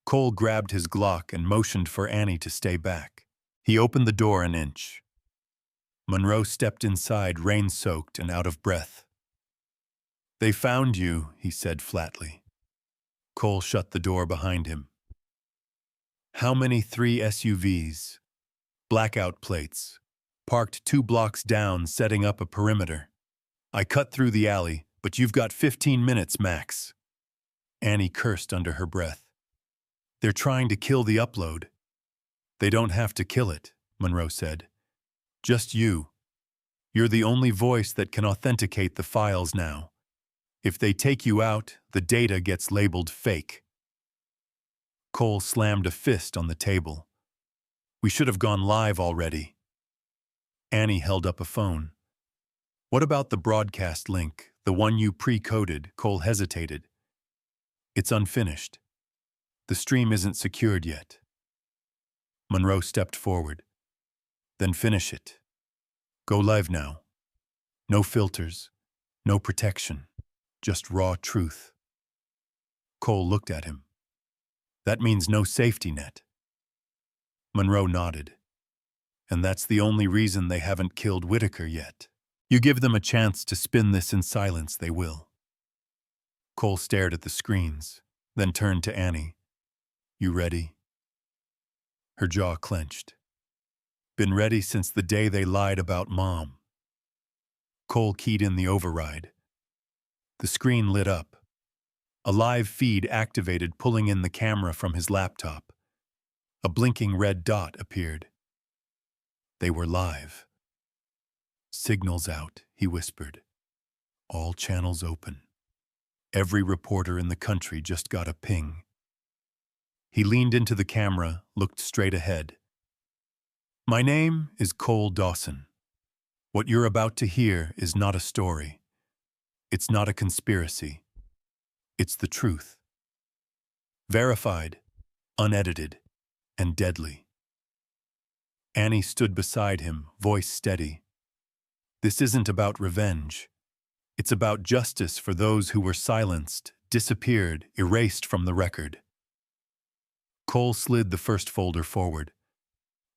Cole grabbed his Glock and motioned for Annie to stay back. He opened the door an inch. Monroe stepped inside, rain-soaked and out of breath. "They found you," he said flatly. Cole shut the door behind him. "How many 3 SUVs? Blackout plates. Parked 2 blocks down, setting up a perimeter. I cut through the alley, but you've got 15 minutes max." Annie cursed under her breath. "They're trying to kill the upload." "They don't have to kill it," Monroe said. "Just you. You're the only voice that can authenticate the files now. If they take you out, the data gets labeled fake." Cole slammed a fist on the table. "We should have gone live already." Annie held up a phone. "What about the broadcast link, the one you pre-coded?" Cole hesitated. "It's unfinished. The stream isn't secured yet." Monroe stepped forward. "Then finish it. Go live now. No filters, no protection, just raw truth." Cole looked at him. "That means no safety net." Monroe nodded. "And that's the only reason they haven't killed Whitaker yet. You give them a chance to spin this in silence, they will." Cole stared at the screens, then turned to Annie. "You ready?" Her jaw clenched. "Been ready since the day they lied about Mom." Cole keyed in the override. The screen lit up. A live feed activated, pulling in the camera from his laptop. A blinking red dot appeared. They were live. "Signal's out," he whispered. "All channels open. Every reporter in the country just got a ping." He leaned into the camera, looked straight ahead. "My name is Cole Dawson. What you're about to hear is not a story. It's not a conspiracy. It's the truth. Verified, unedited, and deadly." Annie stood beside him, voice steady. "This isn't about revenge. It's about justice for those who were silenced, disappeared, erased from the record." Cole slid the first folder forward.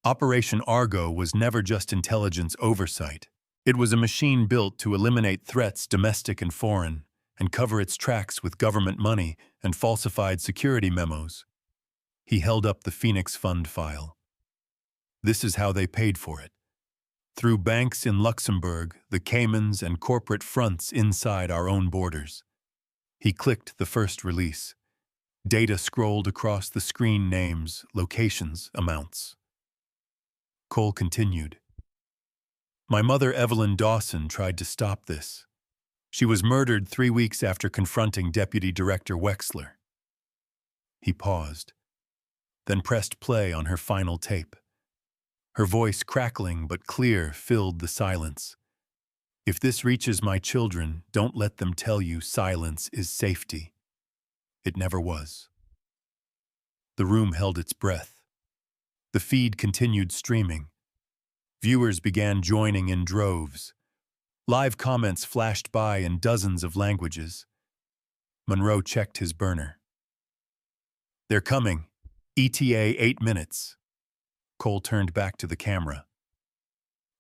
Operation Argo was never just intelligence oversight. It was a machine built to eliminate threats, domestic and foreign, and cover its tracks with government money and falsified security memos. He held up the Phoenix Fund file. "This is how they paid for it. Through banks in Luxembourg, the Caymans, and corporate fronts inside our own borders." He clicked the first release. Data scrolled across the screen: names, locations, amounts. Cole continued. "My mother, Evelyn Dawson, tried to stop this. She was murdered 3 weeks after confronting Deputy Director Wexler." He paused, then pressed play on her final tape. Her voice, crackling but clear, filled the silence. "If this reaches my children, don't let them tell you silence is safety. It never was." The room held its breath. The feed continued streaming. Viewers began joining in droves. Live comments flashed by in dozens of languages. Monroe checked his burner. "They're coming. ETA 8 minutes." Cole turned back to the camera.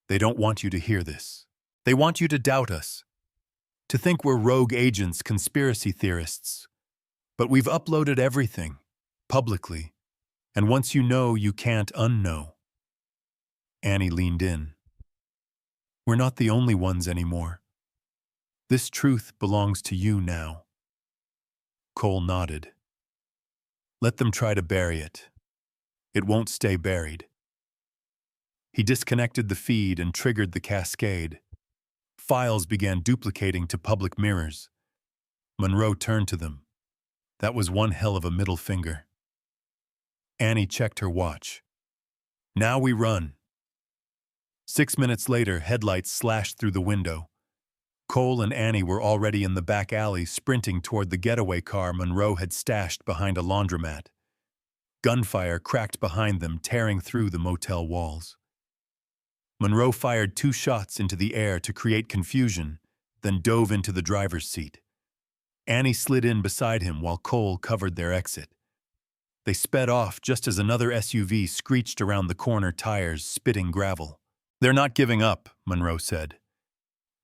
"They don't want you to hear this. They want you to doubt us. To think we're rogue agents, conspiracy theorists. But we've uploaded everything, publicly. And once you know, you can't unknow." Annie leaned in. "We're not the only ones anymore. This truth belongs to you now." Cole nodded. "Let them try to bury it. It won't stay buried." He disconnected the feed and triggered the cascade. Files began duplicating to public mirrors. Monroe turned to them. That was one hell of a middle finger. Annie checked her watch. Now we run. 6 minutes later, headlights slashed through the window. Cole and Annie were already in the back alley sprinting toward the getaway car Monroe had stashed behind a laundromat. Gunfire cracked behind them, tearing through the motel walls. Monroe fired 2 shots into the air to create confusion, then dove into the driver's seat. Annie slid in beside him while Cole covered their exit. They sped off just as another SUV screeched around the corner, tires spitting gravel. "They're not giving up," Monroe said.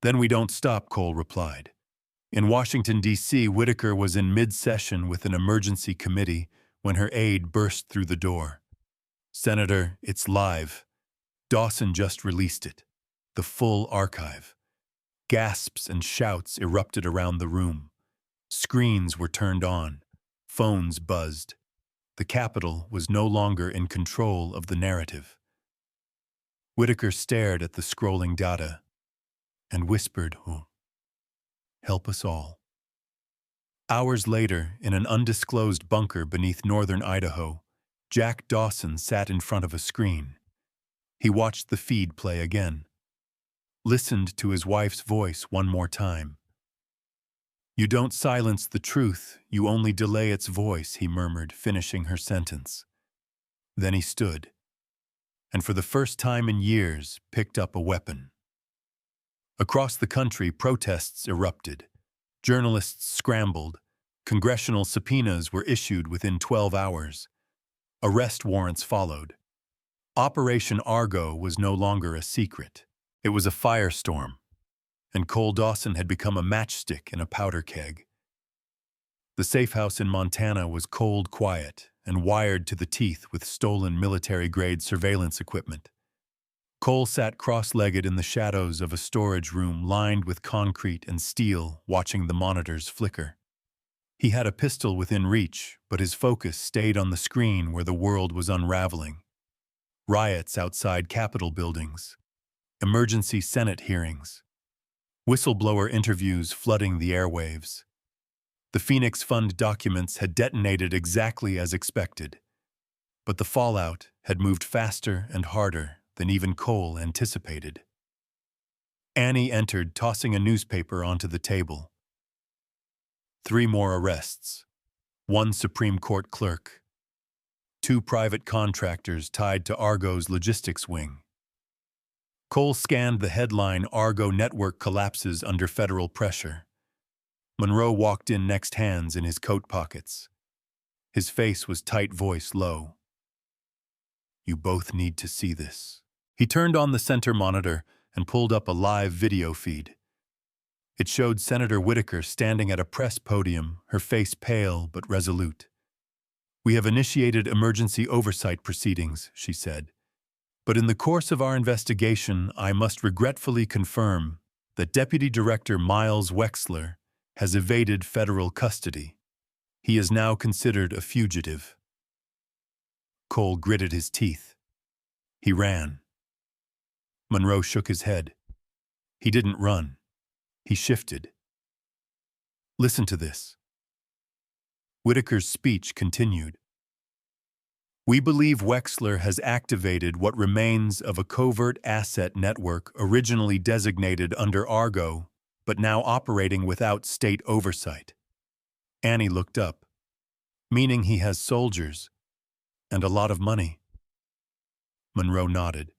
"Then we don't stop," Cole replied. In Washington, D.C., Whitaker was in mid-session with an emergency committee when her aide burst through the door. "Senator, it's live. Dawson just released it. The full archive." Gasps and shouts erupted around the room. Screens were turned on. Phones buzzed. The Capitol was no longer in control of the narrative. Whitaker stared at the scrolling data and whispered, "Oh, help us all." Hours later, in an undisclosed bunker beneath northern Idaho, Jack Dawson sat in front of a screen. He watched the feed play again, listened to his wife's voice one more time. "You don't silence the truth, you only delay its voice," he murmured, finishing her sentence. Then he stood, and for the first time in years, picked up a weapon. Across the country, protests erupted. Journalists scrambled. Congressional subpoenas were issued within 12 hours. Arrest warrants followed. Operation Argo was no longer a secret. It was a firestorm, and Cole Dawson had become a matchstick in a powder keg. The safe house in Montana was cold quiet and wired to the teeth with stolen military-grade surveillance equipment. Cole sat cross-legged in the shadows of a storage room lined with concrete and steel, watching the monitors flicker. He had a pistol within reach, but his focus stayed on the screen where the world was unraveling. Riots outside Capitol buildings. Emergency Senate hearings. Whistleblower interviews flooding the airwaves. The Phoenix Fund documents had detonated exactly as expected, but the fallout had moved faster and harder than even Cole anticipated. Annie entered, tossing a newspaper onto the table. 3 more arrests. 1 Supreme Court clerk. 2 private contractors tied to Argo's logistics wing. Cole scanned the headline, "Argo Network Collapses Under Federal Pressure." Monroe walked in next, hands in his coat pockets. His face was tight, voice low. "You both need to see this." He turned on the center monitor and pulled up a live video feed. It showed Senator Whitaker standing at a press podium, her face pale but resolute. "We have initiated emergency oversight proceedings," she said. "But in the course of our investigation, I must regretfully confirm that Deputy Director Miles Wexler has evaded federal custody. He is now considered a fugitive." Cole gritted his teeth. "He ran." Monroe shook his head. "He didn't run. He shifted." "Listen to this." Whitaker's speech continued. "We believe Wexler has activated what remains of a covert asset network originally designated under Argo, but now operating without state oversight." Annie looked up. "Meaning he has soldiers and a lot of money." Monroe nodded.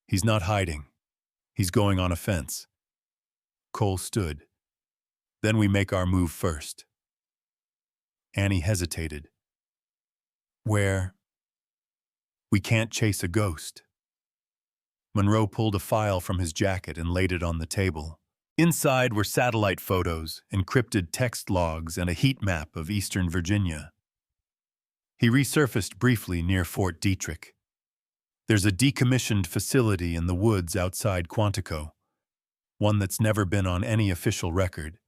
"He's not hiding. He's going on offense." Cole stood. "Then we make our move first." Annie hesitated. "Where?" "We can't chase a ghost." Monroe pulled a file from his jacket and laid it on the table. Inside were satellite photos, encrypted text logs, and a heat map of eastern Virginia. He resurfaced briefly near Fort Detrick. "There's a decommissioned facility in the woods outside Quantico, one that's never been on any official record.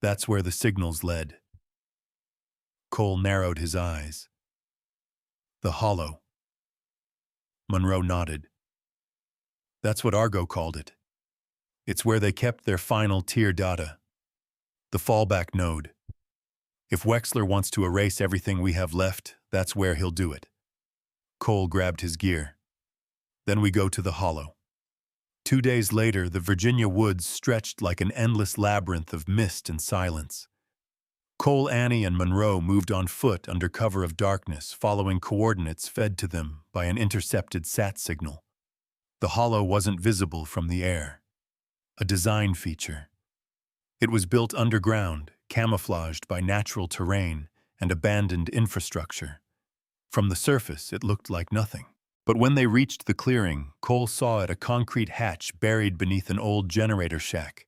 That's where the signals led." Cole narrowed his eyes. "The Hollow." Monroe nodded. "That's what Argo called it. It's where they kept their final tier data. The fallback node. If Wexler wants to erase everything we have left, That's where he'll do it. Cole grabbed his gear. Then we go to the hollow. 2 days later, the Virginia woods stretched like an endless labyrinth of mist and silence. Cole, Annie, and Monroe moved on foot under cover of darkness, following coordinates fed to them by an intercepted SAT signal. The hollow wasn't visible from the air. A design feature. It was built underground, camouflaged by natural terrain and abandoned infrastructure. From the surface, it looked like nothing. But when they reached the clearing, Cole saw it a concrete hatch buried beneath an old generator shack.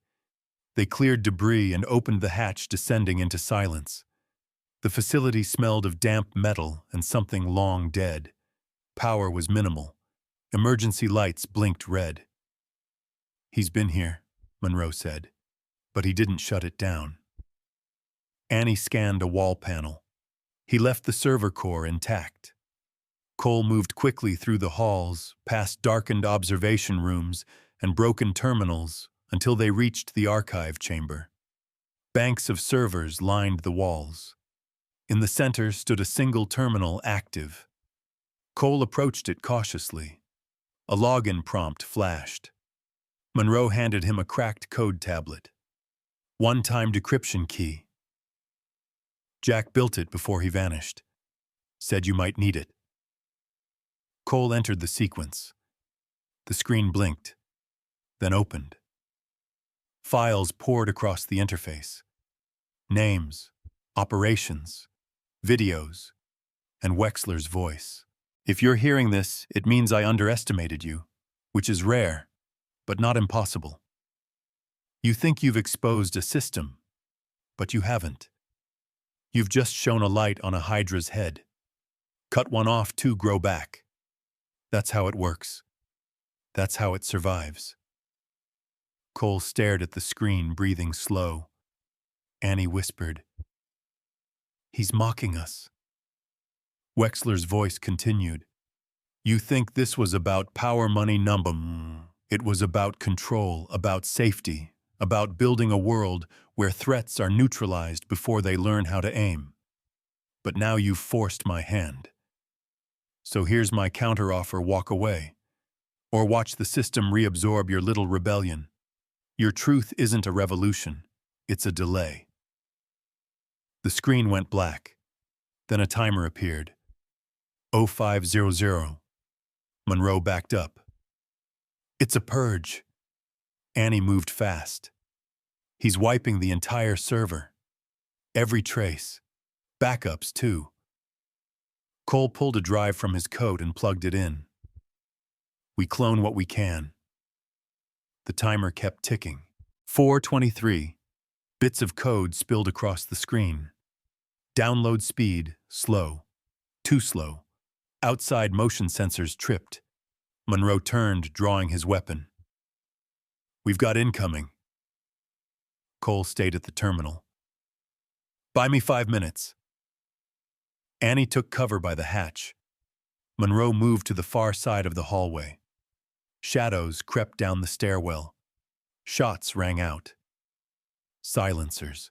They cleared debris and opened the hatch, descending into silence. The facility smelled of damp metal and something long dead. Power was minimal. Emergency lights blinked red. "He's been here," Monroe said, "but he didn't shut it down." Annie scanned a wall panel. He left the server core intact. Cole moved quickly through the halls, past darkened observation rooms and broken terminals until they reached the archive chamber. Banks of servers lined the walls. In the center stood a single terminal active. Cole approached it cautiously. A login prompt flashed. Monroe handed him a cracked code tablet. One-time decryption key. "Jack built it before he vanished. Said you might need it." Cole entered the sequence. The screen blinked, then opened. Files poured across the interface. Names, operations, videos, and Wexler's voice. "If you're hearing this, it means I underestimated you, which is rare, but not impossible. You think you've exposed a system, but you haven't. You've just shone a light on a Hydra's head. Cut one off, two grow back. That's how it works. That's how it survives." Cole stared at the screen, breathing slow. Annie whispered, "He's mocking us." Wexler's voice continued, "You think this was about power, money, numbum. It was about control, about safety, about building a world where threats are neutralized before they learn how to aim. But now you've forced my hand. So here's my counteroffer: walk away. Or watch the system reabsorb your little rebellion. Your truth isn't a revolution, it's a delay." The screen went black. Then a timer appeared. 0500. Monroe backed up. "It's a purge." Annie moved fast. "He's wiping the entire server. Every trace. Backups, too." Cole pulled a drive from his coat and plugged it in. "We clone what we can." The timer kept ticking. 4:23. Bits of code spilled across the screen. Download speed, slow. Too slow. Outside motion sensors tripped. Monroe turned, drawing his weapon. "We've got incoming." Cole stayed at the terminal. "Buy me 5 minutes." Annie took cover by the hatch. Monroe moved to the far side of the hallway. Shadows crept down the stairwell. Shots rang out. Silencers.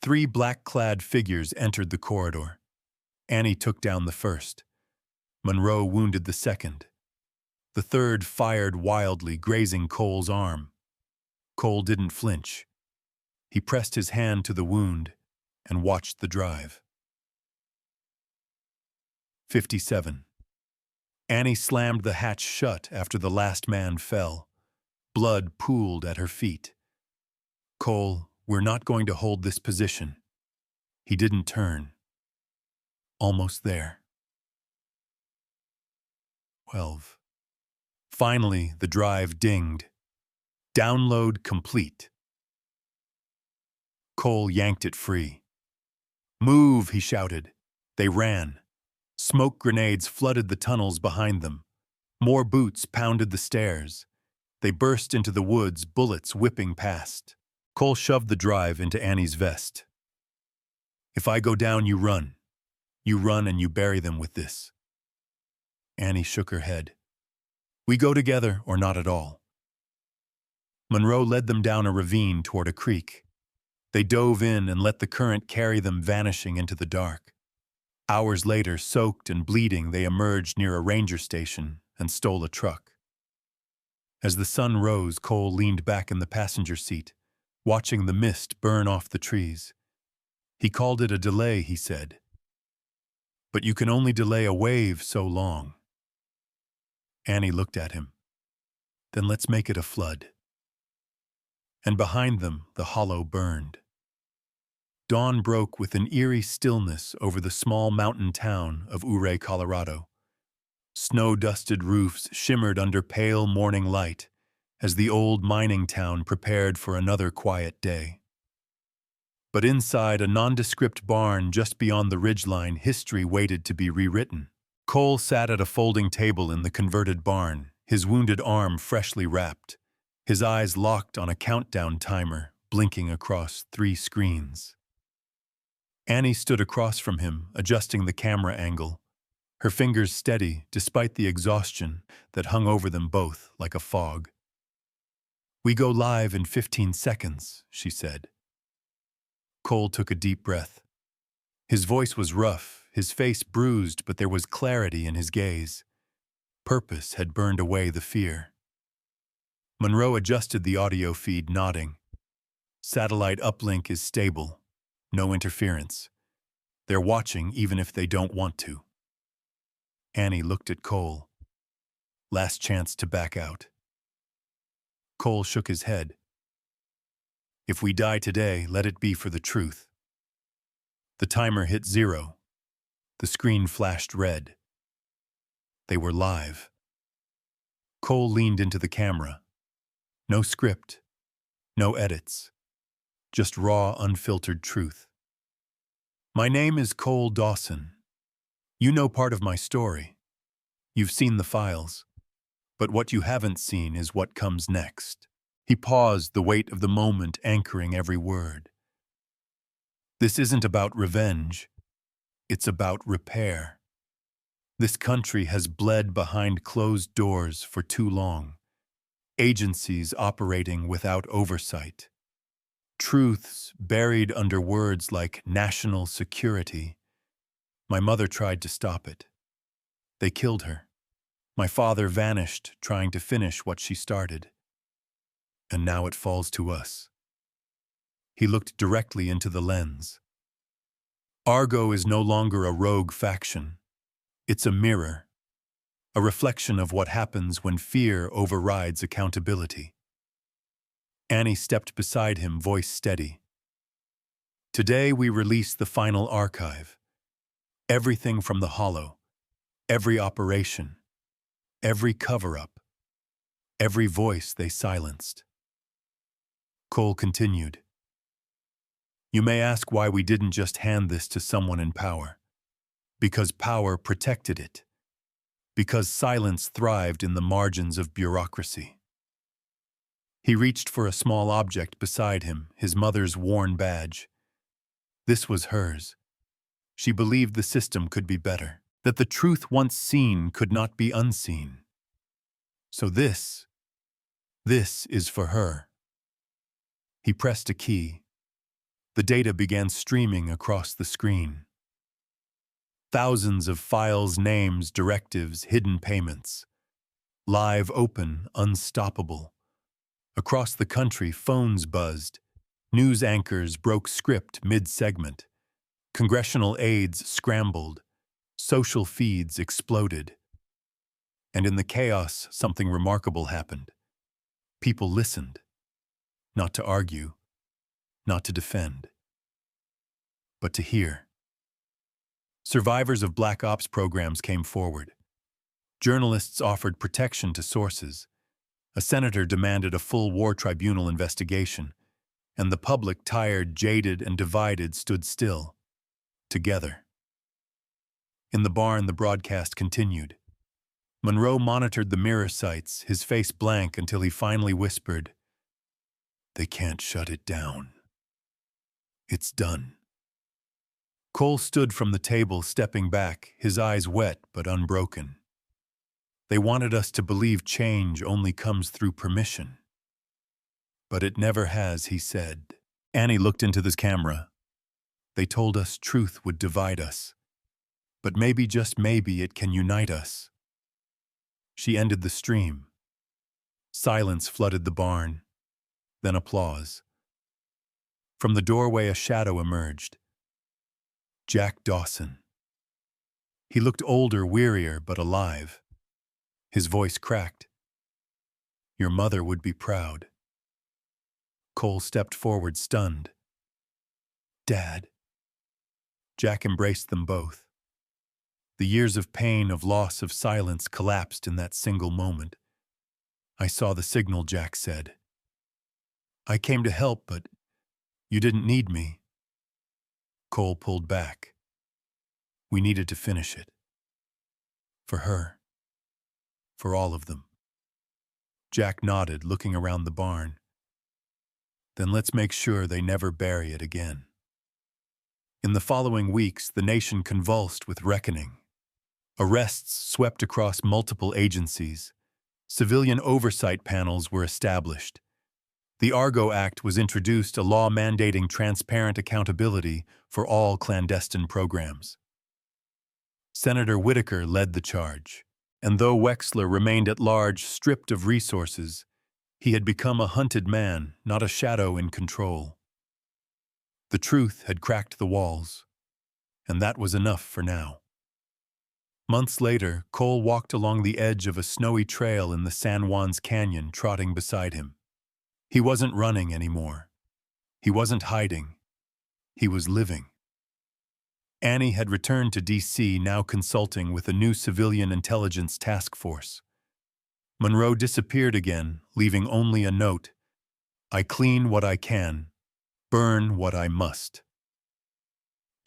3 black-clad figures entered the corridor. Annie took down the first. Monroe wounded the second. The third fired wildly, grazing Cole's arm. Cole didn't flinch. He pressed his hand to the wound and watched the drive. 57. Annie slammed the hatch shut after the last man fell. Blood pooled at her feet. "Cole, we're not going to hold this position." He didn't turn. Almost there. 12. Finally, the drive dinged. Download complete. Cole yanked it free. "Move," he shouted. They ran. Smoke grenades flooded the tunnels behind them. More boots pounded the stairs. They burst into the woods, bullets whipping past. Cole shoved the drive into Annie's vest. "If I go down, you run. You run and you bury them with this." Annie shook her head. "We go together or not at all." Monroe led them down a ravine toward a creek. They dove in and let the current carry them, vanishing into the dark. Hours later, soaked and bleeding, they emerged near a ranger station and stole a truck. As the sun rose, Cole leaned back in the passenger seat, watching the mist burn off the trees. He called it a delay, he said. But you can only delay a wave so long. Annie looked at him. Then let's make it a flood. And behind them, the hollow burned. Dawn broke with an eerie stillness over the small mountain town of Ouray, Colorado. Snow-dusted roofs shimmered under pale morning light as the old mining town prepared for another quiet day. But inside a nondescript barn just beyond the ridgeline, history waited to be rewritten. Cole sat at a folding table in the converted barn, his wounded arm freshly wrapped, his eyes locked on a countdown timer blinking across 3 screens. Annie stood across from him, adjusting the camera angle, her fingers steady despite the exhaustion that hung over them both like a fog. "We go live in 15 seconds, she said. Cole took a deep breath. His voice was rough, his face bruised, but there was clarity in his gaze. Purpose had burned away the fear. Monroe adjusted the audio feed, nodding. Satellite uplink is stable. No interference. They're watching even if they don't want to. Annie looked at Cole. Last chance to back out. Cole shook his head. If we die today, let it be for the truth. The timer hit 0. The screen flashed red. They were live. Cole leaned into the camera. No script. No edits. Just raw, unfiltered truth. My name is Cole Dawson. You know part of my story. You've seen the files. But what you haven't seen is what comes next. He paused, the weight of the moment anchoring every word. This isn't about revenge. It's about repair. This country has bled behind closed doors for too long. Agencies operating without oversight. Truths buried under words like national security. My mother tried to stop it. They killed her. My father vanished trying to finish what she started. And now it falls to us. He looked directly into the lens. Argo is no longer a rogue faction. It's a mirror, a reflection of what happens when fear overrides accountability. Annie stepped beside him, voice steady. Today we release the final archive. Everything from the Hollow, every operation, every cover-up, every voice they silenced. Cole continued. You may ask why we didn't just hand this to someone in power. Because power protected it. Because silence thrived in the margins of bureaucracy. He reached for a small object beside him, his mother's worn badge. This was hers. She believed the system could be better, that the truth once seen could not be unseen. So this is for her. He pressed a key. The data began streaming across the screen. Thousands of files, names, directives, hidden payments. Live, open, unstoppable. Across the country, phones buzzed. News anchors broke script mid-segment. Congressional aides scrambled. Social feeds exploded. And in the chaos, something remarkable happened. People listened. Not to argue, not to defend, but to hear. Survivors of Black Ops programs came forward. Journalists offered protection to sources. A senator demanded a full war tribunal investigation, and the public, tired, jaded, and divided, stood still, together. In the barn, the broadcast continued. Monroe monitored the mirror sights, his face blank until he finally whispered, They can't shut it down. It's done. Cole stood from the table, stepping back, his eyes wet but unbroken. They wanted us to believe change only comes through permission. But it never has, he said. Annie looked into the camera. They told us truth would divide us. but maybe, just maybe, it can unite us. She ended the stream. Silence flooded the barn, then applause. From the doorway, a shadow emerged. Jack Dawson. He looked older, wearier, but alive. His voice cracked. Your mother would be proud. Cole stepped forward, stunned. Dad. Jack embraced them both. The years of pain, of loss, of silence collapsed in that single moment. I saw the signal, Jack said. I came to help, but you didn't need me. Cole pulled back. We needed to finish it. For her. For all of them. Jack nodded, looking around the barn. Then let's make sure they never bury it again. In the following weeks, the nation convulsed with reckoning. Arrests swept across multiple agencies. Civilian oversight panels were established. The Argo Act was introduced, a law mandating transparent accountability for all clandestine programs. Senator Whitaker led the charge, and though Wexler remained at large, stripped of resources, he had become a hunted man, not a shadow in control. The truth had cracked the walls, and that was enough for now. Months later, Cole walked along the edge of a snowy trail in the San Juans Canyon, trotting beside him. He wasn't running anymore. He wasn't hiding. He was living. Annie had returned to D.C., now consulting with a new civilian intelligence task force. Monroe disappeared again, leaving only a note. I clean what I can, burn what I must.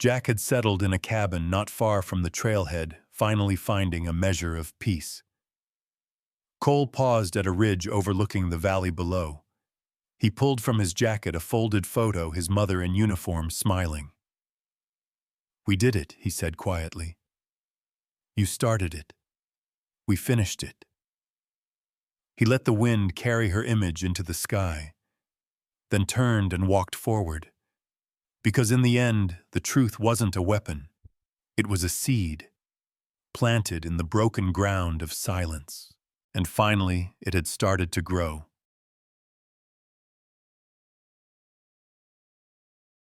Jack had settled in a cabin not far from the trailhead, finally finding a measure of peace. Cole paused at a ridge overlooking the valley below. He pulled from his jacket a folded photo, his mother in uniform, smiling. We did it, he said quietly. You started it. We finished it. He let the wind carry her image into the sky, then turned and walked forward. Because in the end, the truth wasn't a weapon. It was a seed, planted in the broken ground of silence. And finally, it had started to grow.